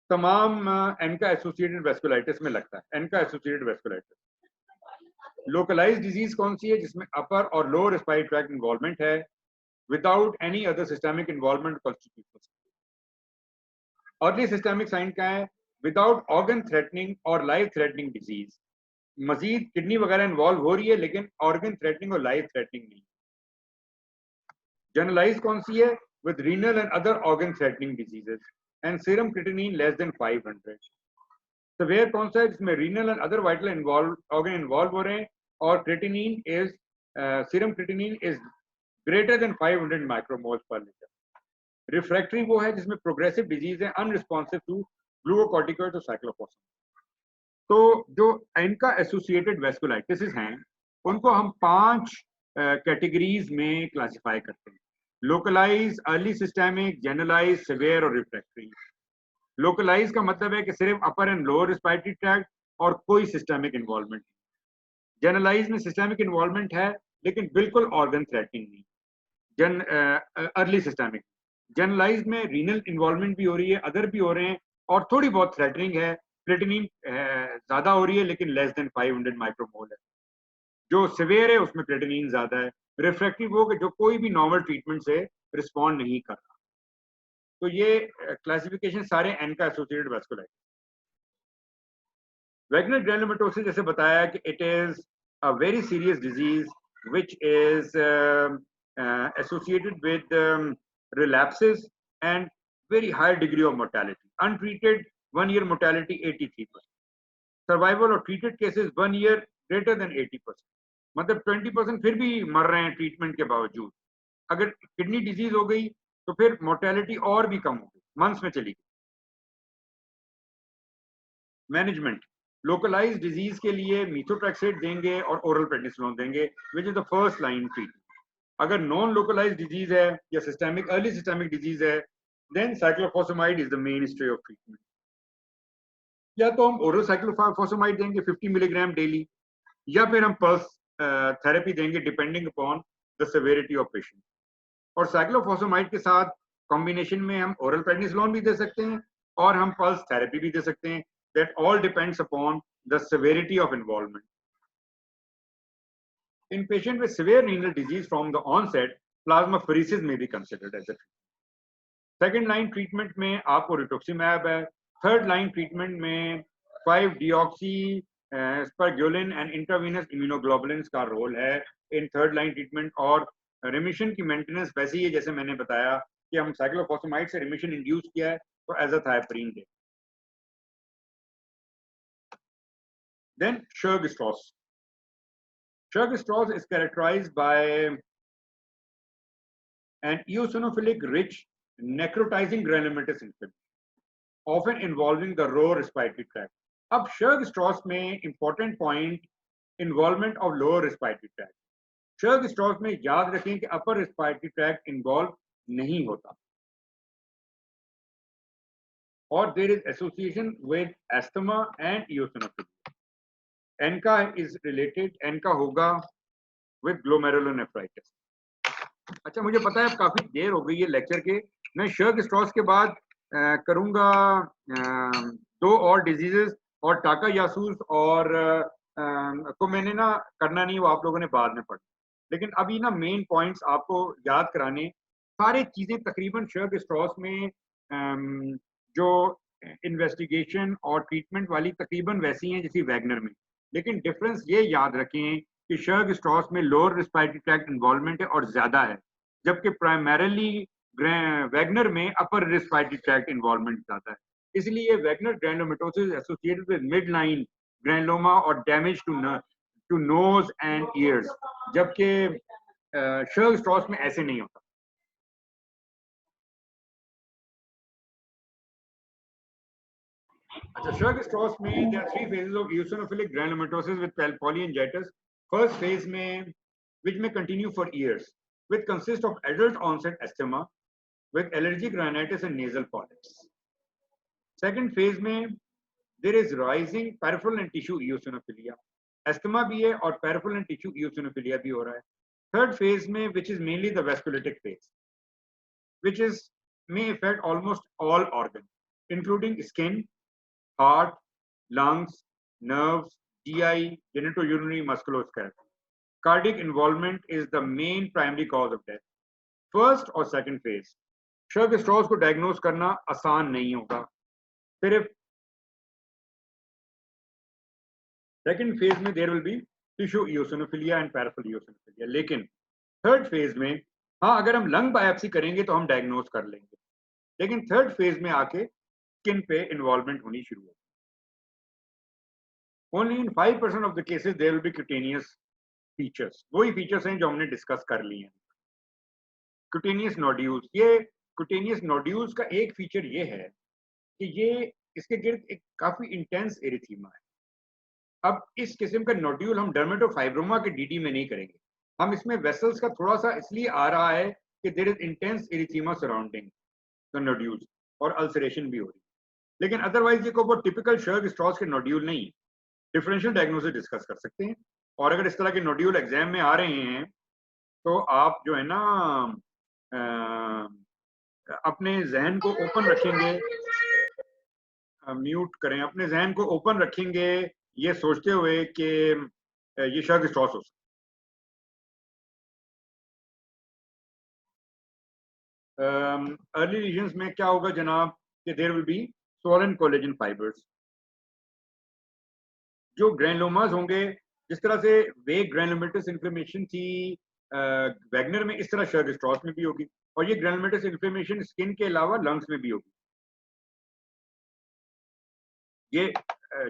तमाम एनका एसोसिएटेड वेस्कुलाइटिस में लगता है। ANCA associated vasculitis localised disease कौन सी है? जिसमें अपर और लोअर रेस्पिरेटरी ट्रैक्ट इन्वॉल्वमेंट है without any other systemic involvement constitution. Early systemic sign क्या है? विदाउट ऑर्गन थ्रेटनिंग और लाइफ थ्रेटनिंग डिजीज। मजीद किडनी वगैरह इन्वॉल्व हो रही है लेकिन ऑर्गन थ्रेटनिंग और लाइफ थ्रेटनिंग नहीं। जनरलाइज कौन सी है? With renal and other organ threatening diseases and serum creatinine less than 500। Severe कौन सा है? जिसमें renal and other vital organ involve हो रहे हैं और creatinine is serum creatinine is greater than 500 माइक्रोमोल्स पर लीटर। रिफ्रैक्टरी वो है जिसमें प्रोग्रेसिव डिजीज है, अनरिस्पॉन्सिव टू ग्लूकोकॉर्टिकॉइड और साइक्लोफॉस्फेट। तो जो इनका एसोसिएटेड वेस्कुलाइटिस हैं उनको हम 5 कैटेगरीज में क्लासिफाई करते हैं: localise, early systemic, generalise, severe और रिफ्रैक्टरी। लोकलाइज का मतलब है कि सिर्फ upper and lower respiratory tract और कोई सिस्टमिक इन्वॉल्वमेंट नहीं। जनरलाइज में सिस्टमिक इन्वॉल्वमेंट है लेकिन बिल्कुल ऑर्गन थ्रेटनिंग नहीं। अर्ली सिस्टमिक जनरलाइज में रीनल इन्वॉल्वमेंट भी हो रही है, अदर भी हो रहे हैं और थोड़ी बहुत थ्रेटनिंग है, क्रिएटिनिन ज्यादा हो रही है लेकिन लेस देन 500 माइक्रोमोल है। जो सिवियर है उसमें क्रिएटिनिन ज्यादा है। रिफ्रैक्टिव वो कि जो कोई भी नॉर्मल ट्रीटमेंट से रिस्पॉन्ड नहीं कर रहा। तो ये क्लासिफिकेशन सारे एनका एसोसिएटेड वेस्कुलाइटिस। वैगनर ग्रैनुलोमेटोसिस जैसे बताया कि it is a very serious disease which is associated with relapses and very high degree of mortality. Untreated 1 year mortality 83%. Survival of treated cases 1 year greater than 80%. मतलब 20% फिर भी मर रहे हैं ट्रीटमेंट के बावजूद। अगर किडनी डिजीज हो गई तो फिर मोर्टेलिटी और भी कम हो गई, मंथ्स में चली गई। मैनेजमेंट: लोकलाइज्ड डिजीज के लिए मीथोट्रेक्सेट देंगे और ओरल प्रेडनिसोलोन देंगे, which is the first line treatment. अगर नॉन लोकलाइज्ड डिजीज है या सिस्टमिक अर्ली सिस्टमिक डिजीज है then cyclophosphamide is the mainstay of treatment. या तो हम ओरल साइक्लोफॉसमाइड देंगे 50 मिलीग्राम डेली, या फिर हम पल्स थेरेपी देंगे depending upon the severity of patient. और साइक्लोफॉसमाइड के साथ कॉम्बिनेशन में हम ओरल प्रेडनिसोलोन भी दे सकते हैं और हम पल्स थेरेपी भी दे सकते हैं। That all depends upon the severity of involvement. In patient with severe renal disease from the onset, plasmapheresis may be considered as a treatment. Second line treatment में आपको rituximab है। Third line treatment में 5-deoxy aspergillin and intravenous immunoglobulins का role है in third line treatment। और remission की maintenance वैसे ही है जैसे मैंने बताया कि हम cyclophosphamide से remission induce किया है तो azathioprine they. Then Churg-Strauss. Churg-Strauss is characterized by an eosinophilic rich necrotizing granulomatous inflammation, often involving the lower respiratory tract. अब Churg-Strauss में important point involvement of lower respiratory tract. Churg-Strauss में याद रखें कि upper respiratory tract involve नहीं होता और there is association with asthma and eosinophilia. Enka is related, Enka होगा with glomerulonephritis. अच्छा, मुझे पता है अब काफी देर हो गई है लेक्चर के, मैं शर्क स्ट्रॉस के बाद करूंगा दो और डिजीजेस, और टाका यासूस और को मैंने ना करना नहीं, वो आप लोगों ने बाद में पढ़ा। लेकिन अभी ना मेन पॉइंट्स आपको याद कराने, सारी चीजें तकरीबन शर्क स्ट्रॉस में जो इन्वेस्टिगेशन और ट्रीटमेंट वाली तकरीबन वैसी हैं जैसी वैगनर में, लेकिन डिफरेंस ये याद रखें कि शर्क स्ट्रॉस में लोअर रिस्पायरेटरी ट्रैक्ट इन्वॉल्वमेंट है और ज्यादा है, जबकि प्राइमरीली वैगनर में अपर रिस्पायरेटरी ट्रैक्ट इन्वॉल्वमेंट ज्यादा है। इसलिए Wegener granulomatosis associated with mid line granuloma और damage to nose and ears, जबकि शर्क स्ट्रॉस में ऐसे नहीं होता। अच्छा, शर्क स्ट्रॉस में there are three phases of eosinophilic granulomatosis with polyangiitis. First phase में, which may continue for years, which consists of adult onset asthma with allergic rhinitis and nasal polyps. Second phase में there is rising peripheral and tissue eosinophilia. Asthma भी है और peripheral and tissue eosinophilia भी हो रहा है. Third phase में, which is mainly the vasculitic phase, which is may affect almost all organs, including skin, heart, lungs, nerves, GI, genitourinary, musculoskeletal. Cardiac involvement is the main primary cause of death. First और second phase, Churg Strauss को diagnose करना आसान नहीं होगा। सिर्फ second phase में there will be tissue eosinophilia and peripheral eosinophilia, लेकिन third phase में हाँ अगर हम लंग बायोप्सी करेंगे तो हम डायग्नोज कर लेंगे, लेकिन थर्ड फेज में आके स्किन पे इन्वॉल्वमेंट होनी शुरू होगी। Only in 5% of the cases there will be cutaneous features. वही फीचर्स हैं जो हमने डिस्कस कर लिए हैं। cutaneous nodules, ये cutaneous nodules का एक फीचर ये है कि ये इसके गिर्द एक काफी इंटेंस एरिथीमा है। अब इस किस्म का नोड्यूल हम डर्मेटोफाइब्रोमा के डीडी में नहीं करेंगे, हम इसमें वेसल्स का थोड़ा सा इसलिए आ रहा है कि there is intense erythema surrounding the nodules और अल्सरेशन भी हो रही है, लेकिन अदरवाइज ये को वो टिपिकल शर्क स्ट्रॉस के नोड्यूल नहीं। डिफरेंशियल डायग्नोसिस डिस्कस कर सकते हैं, और अगर इस तरह के नोड्यूल एग्जाम में आ रहे हैं तो आप जो है ना अपने जहन को ओपन रखेंगे, म्यूट करें, अपने जहन को ओपन रखेंगे ये सोचते हुए कि ये शर्क स्ट्रॉस हो सकता है। अर्ली रीजन्स में क्या होगा जनाब कि there will be swollen collagen fibres. जो ग्रैनुलोमास होंगे, जिस तरह से वेग ग्रैनुलोमेटस इन्फ्लेमेशन थी वैगनर में, इस तरह शर्क स्ट्रॉस में भी होगी, और ये ग्रैनुलोमेटस इन्फ्लेमेशन स्किन के अलावा लंग्स में भी होगी। ये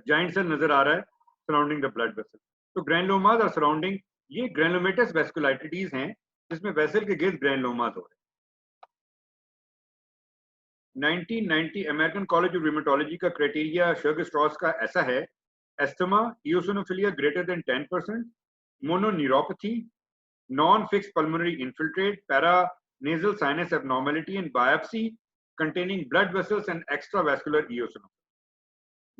जाइंट सेल नजर आ रहा है सराउंडिंग द ब्लड वेसल, तो ग्रैनुलोमास और सराउंडिंग ये ग्रैनुलोमेटस वेस्कुलाइटिस हैं जिसमें वेसल के गिर्द ग्रैनुलोमास हो रहे हैं। 1990 अमेरिकन कॉलेज ऑफ रूमेटोलॉजी का क्राइटेरिया शर्क स्ट्रॉस का ऐसा है: asthma, eosinophilia greater than 10%, मोनोन्यूरोपैथी, non-fixed pulmonary infiltrate, paranasal sinus abnormality, and biopsy containing blood vessels and extravascular eosinophilia.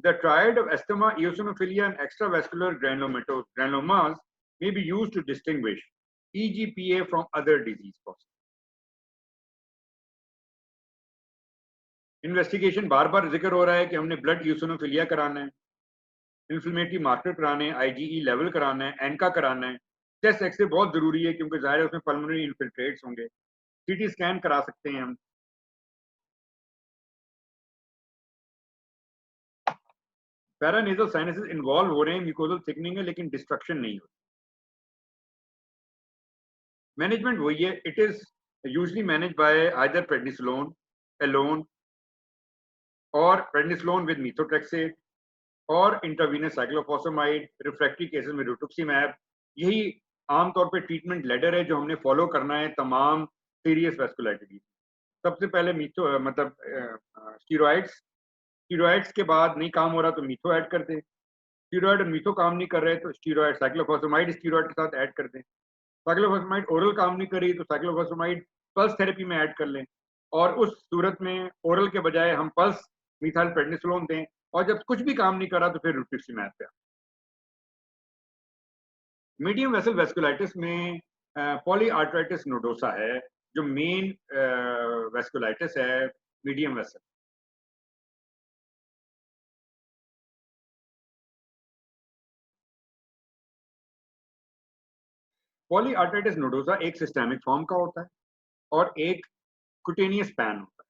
The triad of asthma, eosinophilia, and extravascular granulomas may be used to distinguish EGPA from other disease processes. Investigation बार बार जिक्र हो रहा है कि हमने blood eosinophilia कराना है, इन्फ्लेमेटरी मार्कर कराने हैं, IgE लेवल कराना है, एनका कराना है, चेस्ट एक्सरे बहुत जरूरी है क्योंकि जाहिर है उसमें पल्मोनरी इन्फिल्ट्रेट्स होंगे, सीटी स्कैन करा सकते हैं हम। पैरानेजल साइनसेस इन्वॉल्व हो रहे हैं, म्यूकोजल थिकनिंग है लेकिन डिस्ट्रक्शन नहीं हो रही। मैनेजमेंट वही है, it is usually manage by either prednisolone alone और प्रेडनिसोलोन विद मीथोट्रेक्सेट और इंट्रावीनस साइक्लोफॉस्फेमाइड, रिफ्रैक्टरी केसेस में रिटुक्सीमैब। यही आमतौर पे ट्रीटमेंट लेडर है जो हमने फॉलो करना है तमाम सीरियस वेस्कुलाइटिस। सबसे पहले मीथो मतलब स्टीरॉइड्स के बाद नहीं काम हो रहा तो मीथो ऐड कर दें, स्टीरॉइड और मीथो काम नहीं कर रहे तो स्टीरॉइड साइक्लोफॉस्फेमाइड स्टीरॉइड के साथ ऐड कर दें, साइक्लोफॉस्फेमाइड ओरल काम नहीं कर रही तो साइक्लोफॉस्फेमाइड पल्स थेरेपी में ऐड कर लें, और उस सूरत में ओरल के बजाय हम पल्स मिथाइल प्रेडनिसोलोन दें, और जब कुछ भी काम नहीं करा तो फिर रिटुक्सीमैब पे। मीडियम वेसल वेस्कुलाइटिस में पॉली आर्टराइटिस नोडोसा है जो मेन वेस्कुलाइटिस है medium vessel. Poly arteritis nodosa एक सिस्टेमिक फॉर्म का होता है और एक कुटेनियस पैन होता है।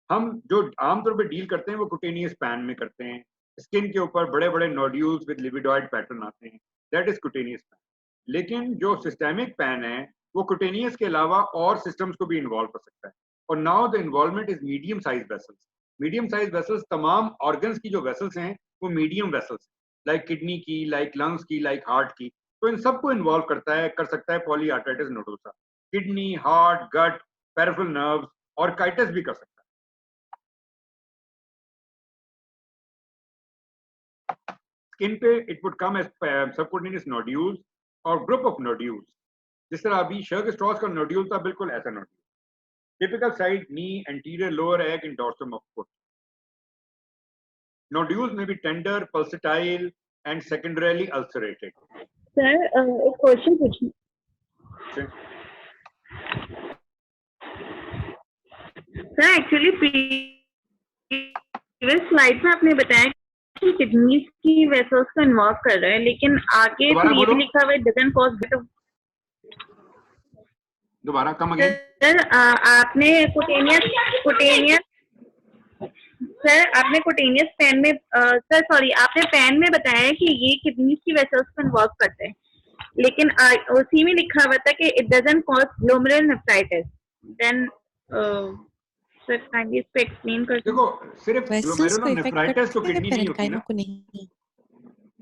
हम जो आमतौर पे डील करते हैं वो कुटेनियस पैन में करते हैं। स्किन के ऊपर बड़े बड़े नोड्यूल्स विद लिविडॉइड पैटर्न आते हैं, दैट इज कुटेनियस पैन। लेकिन जो सिस्टेमिक पैन है वो कुटेनियस के अलावा और सिस्टम्स को भी इन्वॉल्व कर सकता है। और now the involvement is medium size vessels. Medium size vessels, तमाम ऑर्गन्स की जो वेसल्स हैं वो मीडियम वेसल्स, लाइक किडनी की, लाइक लंग्स की, लाइक हार्ट की। तो इन सबको इन्वॉल्व कर सकता है polyarteritis nodosa. Kidney, heart, gut, peripheral nerves और काइटिस भी कर सकता है। स्किन पे it would come as subcutaneous nodules और ग्रुप ऑफ नोड्यूल्स। जिस तरह अभी शर्क स्ट्रॉस का नोड्यूल था, बिल्कुल ऐसा nodule. Typical side knee, anterior lower egg in dorsum of foot. Nodules may be tender, pulsatile, and secondarily ulcerated. Sir एक question पूछना। सर एक्चुअली प्रीवियस स्लाइड में आपने बताया कि किडनीज की वेसल्स को इन्वॉल्व कर रहा है, लेकिन आगे तो ये भी लिखा हुआ है डजंट कॉज। दोबारा कम अगेन। सर आपने कुटेनियस पैन में आपने पैन में बताया कि ये किडनीज की वेसल्स को इन्वॉल्व करते हैं, लेकिन उसी में लिखा हुआ था कि it doesn't cause glomerulonephritis. Then sir kindly इसको एक्सप्लेन कर। देखो, सिर्फ ग्लोमेरुलोनेफ्राइटिस तो किडनी नहीं होती ना।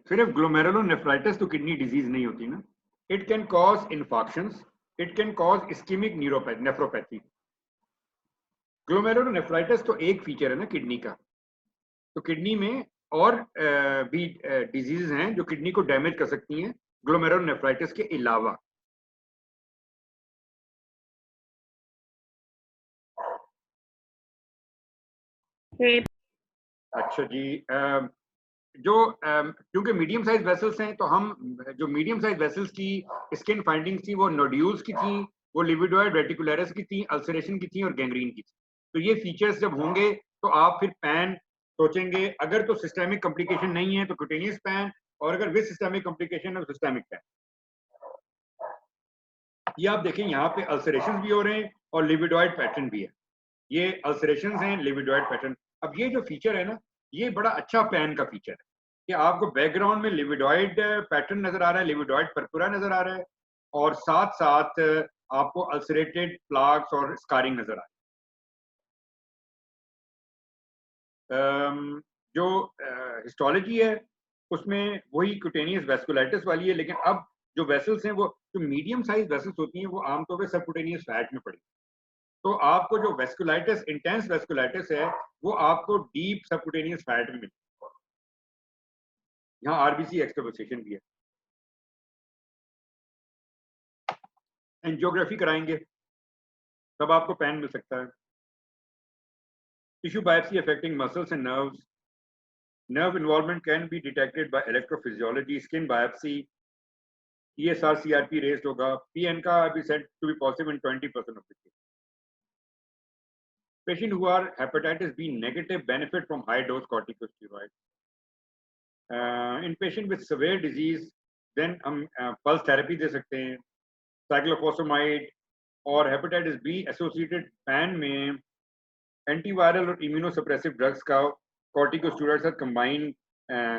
सिर्फ ग्लोमेरुलोनेफ्राइटिस तो किडनी डिजीज नहीं होती ना। It can cause infarctions, it can cause ischaemic nephropathy. Glomerulonephritis तो एक फीचर है ना किडनी का। तो किडनी में और भी डिजीज हैं जो किडनी को डैमेज कर सकती हैं ग्लोमेरुलोनेफ्राइटिस के अलावा। अच्छा जी, क्योंकि मीडियम साइज वेसल्स हैं तो हम जो मीडियम साइज वेसल्स की स्किन फाइंडिंग्स थी वो नोड्यूल्स की थी, वो लिविडॉइड रेटिकुलरिस की थी, अल्सरेशन की थी और गैंग्रीन की थी। तो ये फीचर्स जब होंगे तो आप फिर पैन सोचेंगे। अगर तो सिस्टेमिक कॉम्प्लिकेशन नहीं है तो कुटेनियस पैन, और अगर विद सिस्टेमिक कॉम्प्लिकेशन है तो सिस्टेमिक पैन। ये आप देखें यहाँ पे अल्सरेशन भी हो रहे हैं और लिविडॉइड पैटर्न भी है। ये अल्सरेशन हैं, लिविडॉइड पैटर्न। अब ये जो फीचर है ना, ये बड़ा अच्छा पैन का फीचर है कि आपको बैकग्राउंड में लिविडॉइड पैटर्न नजर आ रहा है, लिविडॉइड परपुरा नजर आ रहा है, और साथ साथ आपको अल्सरेटेड प्लाग्स और स्कारिंग नजर आ रहा है। जो हिस्टोलॉजी है उसमें वही कुटेनियस वेस्कुलाइटिस वाली है, लेकिन अब जो वेसल्स हैं वो जो मीडियम साइज वेसल्स होती हैं वो आमतौर पर सबकुटेनियस फैट में पड़ी। तो आपको जो वेस्कुलाइटिस, इंटेंस वेस्कुलाइटिस है, वो आपको डीप सबकुटेनियस फैट में मिलती है। यहाँ आरबीसी एक्सट्रावर्सेशन भी है। एंजियोग्राफी कराएंगे तब आपको पैन मिल सकता है। Tissue biopsy affecting muscles and nerves. Nerve involvement can be detected by electrophysiology, skin biopsy, ESR, CRP raised होगा। PN का be said to be positive in 20% of the cases. Patient who are hepatitis B negative benefit from high dose corticosteroids. In patient with severe disease, then हम pulse therapy दे सकते हैं, cyclophosphamide और hepatitis B associated PAN में antiviral और immunosuppressive drugs का corticosteroid साथ combine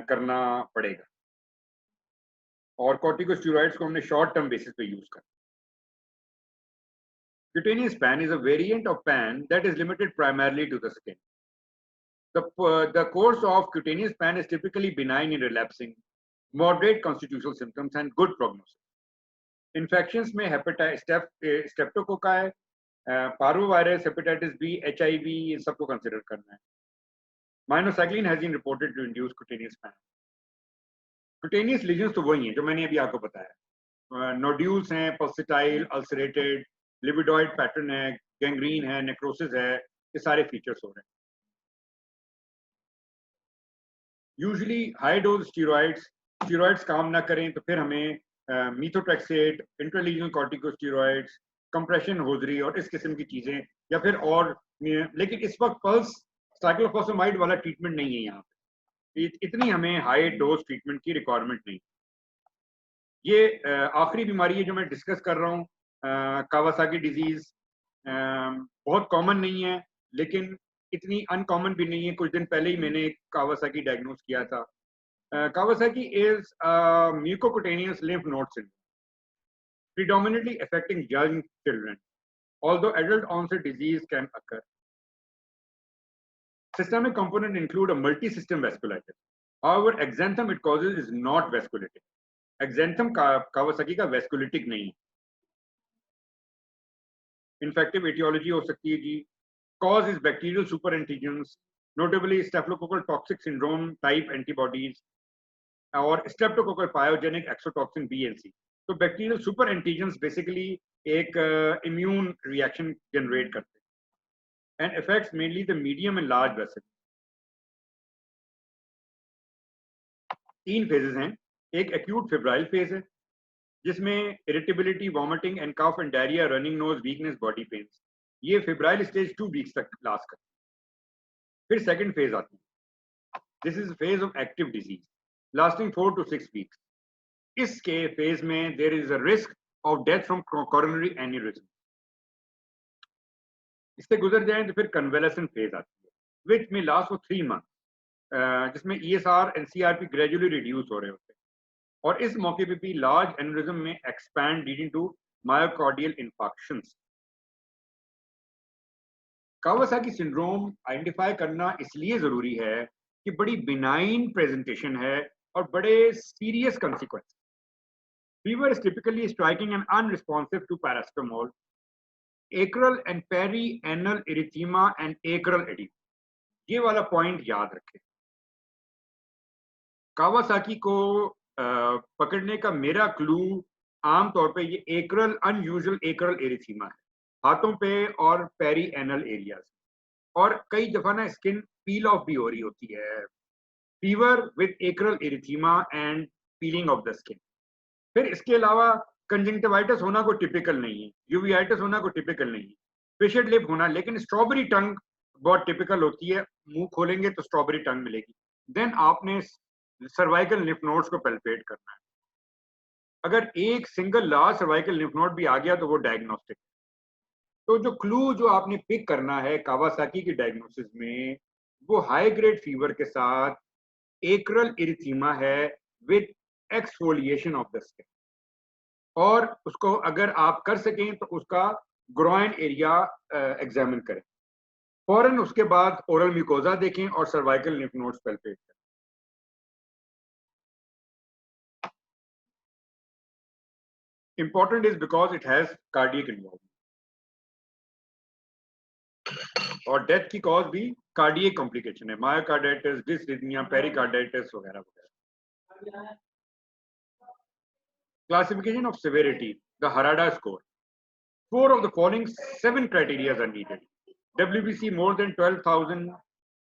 करना पड़ेगा। और कॉर्टिकोस्टेरॉइड्स को हमने शॉर्ट टर्म बेसिस पे यूज करना। Cutaneous pan is a variant of pan that is limited primarily to the skin. The course of cutaneous pan is typically benign in relapsing, moderate constitutional symptoms and good prognosis. Infections में streptococci, पारोवायरस, hepatitis B, HIV, इन सबको consider करना है। माइनोसाइक्लिन has been reported to induce cutaneous pan. Cutaneous lesions तो वही हैं जो मैंने अभी आपको बताया। नोड्यूल्स हैं, पल्सेटाइल, अल्सरेटेड, लिविडॉइड पैटर्न है, गैंग्रीन है, नेक्रोसिस है, ये सारे फीचर्स हो रहे हैं। यूजुअली हाई डोज स्टीरॉइड्स काम ना करें तो फिर हमें मीथोट्रेक्सेट, इंट्रालीजनल कॉर्टिकोस्टेरॉइड्स, कंप्रेशन होजरी और इस किस्म की चीजें, या फिर और, लेकिन इस वक्त पल्स साइक्लोफॉसमाइड वाला ट्रीटमेंट नहीं है यहाँ पे, इतनी हमें हाई डोज ट्रीटमेंट की रिक्वायरमेंट नहीं। ये आखिरी बीमारी है जो मैं डिस्कस कर रहा हूँ, कावासाकी डिजीज, बहुत कॉमन नहीं है लेकिन इतनी अनकॉमन भी नहीं है। कुछ दिन पहले ही मैंने कावासाकी डायग्नोज किया था। Kawasaki is a mucocutaneous lymph node syndrome, predominantly affecting young children, although adult onset disease can occur. Systemic components include a multi-system vasculitis. However, exanthum it causes is not vasculitic. Exanthum Kawasaki का vasculitic नहीं है. Infective etiology हो सकती है जी. Cause is bacterial superantigens, notably staphylococcal toxic syndrome type antibodies, और streptococcal pyogenic exotoxin B L C. तो bacterial superantigens basically एक immune reaction generate करते हैं and effects mainly the medium and large vessel. 3 phases हैं। एक acute febrile phase है जिसमें irritability, vomiting and cough and diarrhoea, running nose, weakness, body pains. ये febrile stage 2 weeks तक last करती है। फिर सेकंड फेज आती है, this is phase of active disease lasting 4 to 6 weeks. इसके फेज में there is a risk of death from coronary aneurysm. इससे गुजर जाएं तो फिर convalescent फेज आती है, which may last for 3 months, जिसमें ESR and CRP gradually reduce हो रहे होते हैं, और इस मौके पे भी large aneurysm में expand leading to myocardial infarctions. Kawasaki syndrome identify करना इसलिए जरूरी है कि बड़ी बिनाइन प्रेजेंटेशन है और बड़े serious consequences. Fever is typically striking and unresponsive to paracetamol. Acral and perianal erythema and acral edema. ये वाला पॉइंट याद रखें। कावासाकी को पकड़ने का मेरा क्लू आमतौर पे ये acral unusual acral erythema है, हाथों पे और perianal areas, और कई दफा ना स्किन पील ऑफ भी हो रही होती है। Fever with acral erythema and peeling of the skin. फिर इसके अलावा कंजंक्टिवाइटिस होना कोई टिपिकल नहीं है, यूवीआइटिस होना कोई टिपिकल नहीं है, फिशर लिप होना, लेकिन स्ट्रॉबेरी टंग बहुत टिपिकल होती है। मुंह खोलेंगे तो स्ट्रॉबेरी टंग मिलेगी। देन आपने सर्वाइकल लिम्फ नोड्स को पेल्पेट करना है। अगर एक single large cervical lymph node भी आ गया तो वो डायग्नोस्टिक। तो जो क्लू जो आपने पिक करना है कावासाकी की डायग्नोसिस में, वो हाई ग्रेड फीवर के साथ acral erythema है with exfoliation of the skin, और उसको अगर आप कर सकें तो उसका ग्रोइन एरिया एग्जामिन करें। फौरन उसके बाद ओरल म्यूकोजा देखें और सर्वाइकल लिम्फ नोड्स पेल्पेट करें। Important is because it has cardiac involvement, और डेथ की कॉज भी कार्डियक कॉम्प्लिकेशन है, मायोकार्डाइटिस, डिसरिथमिया, पेरिकार्डाइटिस वगैरह वगैरह। Classification of severity, the Harada score. 4 of the following 7 criteria are needed. WBC more than 12,000,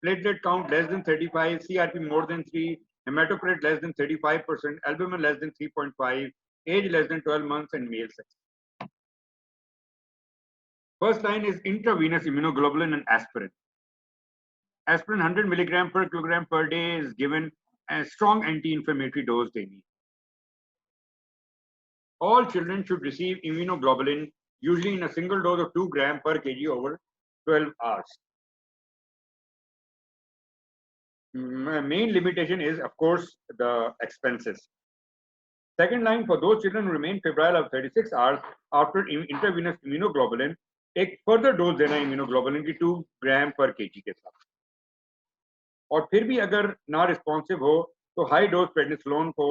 platelet count less than 35, CRP more than 3, hematocrit less than 35%, albumin less than 3.5, age less than 12 months, and male sex. First line is intravenous immunoglobulin and aspirin. Aspirin 100 milligram per kilogram per day is given as strong anti-inflammatory dose daily. All children should receive immunoglobulin, usually in a single dose of 2 gram per kg over 12 hours. Main limitation is, of course, the expenses. Second line, for those children who remain febrile of 36 hours after intravenous immunoglobulin, एक further dose देना है immunoglobulin की 2 ग्राम पर KG के साथ, और फिर भी अगर ना रिस्पॉन्सिव हो तो हाई डोज प्रेडनिसोलोन को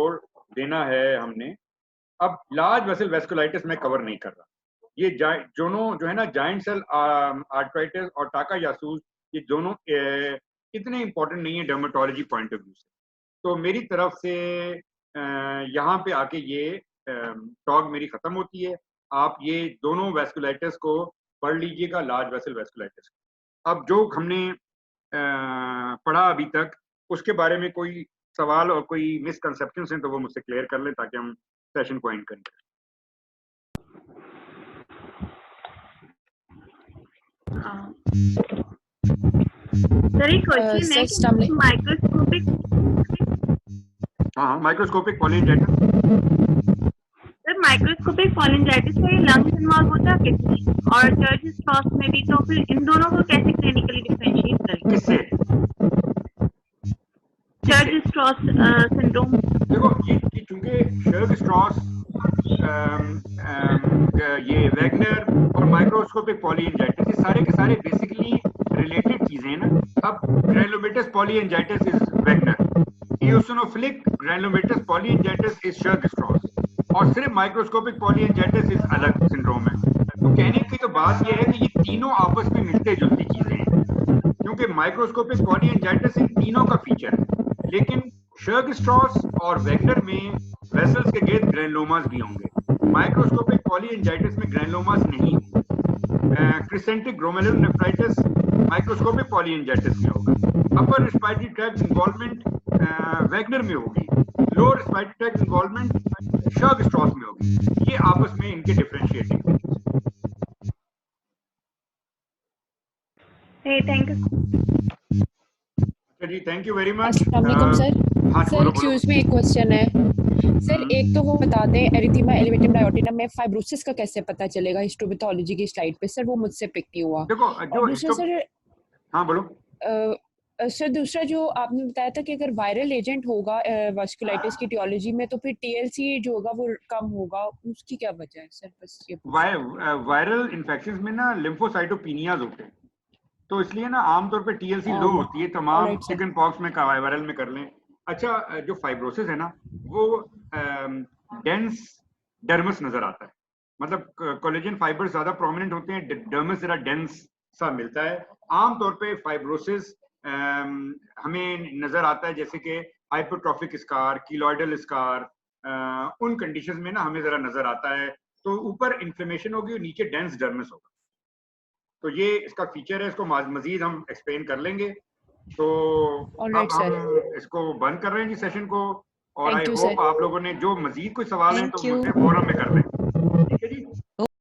देना है हमने। अब लार्ज वेसल वेस्कुलाइटिस में कवर नहीं कर रहा, ये दोनों जो है ना जाइंट सेल आर्थराइटिस और टाका यासूस, ये दोनों इतने इंपॉर्टेंट नहीं है डर्मेटोलॉजी पॉइंट ऑफ व्यू से। तो मेरी तरफ से यहाँ पे आके ये टॉक मेरी खत्म होती है। आप ये दोनों वेस्कुलाइटिस को पढ़ लीजिएगा, लार्ज वेसल वेस्कुलाइटिस। अब जो हमने पढ़ा अभी तक, उसके बारे में कोई सवाल और कोई मिसकंसेप्शंस हैं तो वो मुझसे क्लियर कर लें ताकि हम सेशन को एंड करेंगे। सर एक क्वेश्चन है कि माइक्रोस्कोपिक, हाँ माइक्रोस्कोपिक पॉलीएंजाइटिस, सर माइक्रोस्कोपिक पॉलिनेजाइटिस में लंग्स इन्वॉल्व होता है किसमें, और चर्च स्ट्रॉस में भी, तो फिर इन दोनों को कैसे क्लिनिकली डिफरेंशिएट करेंगे? किससे? Church straws syndrome. देखो ये चूंकि शर्ग स्ट्रॉस, ये वैगनर और माइक्रोस्कोपिक पॉलीएंजाइटिस ये सारे के सारे बेसिकली रिलेटेड चीजें हैं ना। अब granulomatous polyangiitis is Wegener, eosinophilic granulomatous polyangiitis is Churg Strauss, और सिर्फ माइक्रोस्कोपिक पॉलीएंजाइटिस इज अलग सिंड्रोम है। तो कहने की तो बात यह है कि ये तीनों आपस में मिलते जुलती चीजें हैं, क्योंकि माइक्रोस्कोपिक पॉलीएंजाइटिस इन तीनों का फीचर है, लेकिन शर्ग स्ट्रॉस और वैगनर में वेसल्स के गिर्द ग्रैनुलोमास भी होंगे। माइक्रोस्कोपिक पॉलीएंजाइटिस में ग्रैनुलोमास नहीं होंगे। क्रिसेंटिक ग्लोमेरुलोनेफ्राइटिस माइक्रोस्कोपिक पॉलीएंजाइटिस में होगा। Upper respiratory tract involvement Wegener में होगी, lower respiratory tract involvement Churg Strauss में होगी। ये आपस में इनके डिफरेंशिएटिंग। थैंक यू जी, थैंक यू वेरी मच। अस्सलाम वालेकुम सर। हाँ, सर बोलो, एक्सक्यूज मी, एक क्वेश्चन है सर। एक तो वो बता दें एरिथीमा एलिवेटिव डायोटिनम में फाइब्रोसिस का कैसे पता चलेगा? हिस्टोपैथोलॉजी की स्लाइड पे सर वो मुझसे पिक नहीं हुआ। देखो और जो दूसरा सर, हाँ बोलो। सर दूसरा जो आपने बताया था कि अगर वायरल एजेंट होगा वास्कुलाइटिस की टियोलॉजी में, तो फिर टीएलसी जो होगा वो कम होगा, उसकी क्या वजह है सर? बस ये वायरल इन्फेक्शंस में ना लिम्फोसाइटोपिनियाज होते हैं, तो इसलिए ना आमतौर पे टीएलसी लो होती है। तमाम चिकन पॉक्स में वायरल में कर लें। अच्छा, जो फाइब्रोसिस है ना वो डेंस डर्मस नजर आता है, मतलब कोलेजन फाइबर ज्यादा प्रोमिनेंट होते हैं, डर्मस जरा डेंस सा मिलता है। आमतौर पे फाइब्रोसिस हमें नजर आता है जैसे कि हाइपरट्रॉफिक स्कार, कीलॉइडल स्कार, उन कंडीशंस में ना हमें जरा नजर आता है। तो ऊपर इन्फ्लेमेशन होगी और नीचे डेंस डर्मस होगा। तो ये इसका फीचर है, इसको मजीद हम एक्सप्लेन कर लेंगे। तो अब हम इसको बंद कर रहे हैं जी सेशन को, और आई होप आप लोगों ने जो मजीद कोई सवाल है तो मुझे फोरम में कर लें।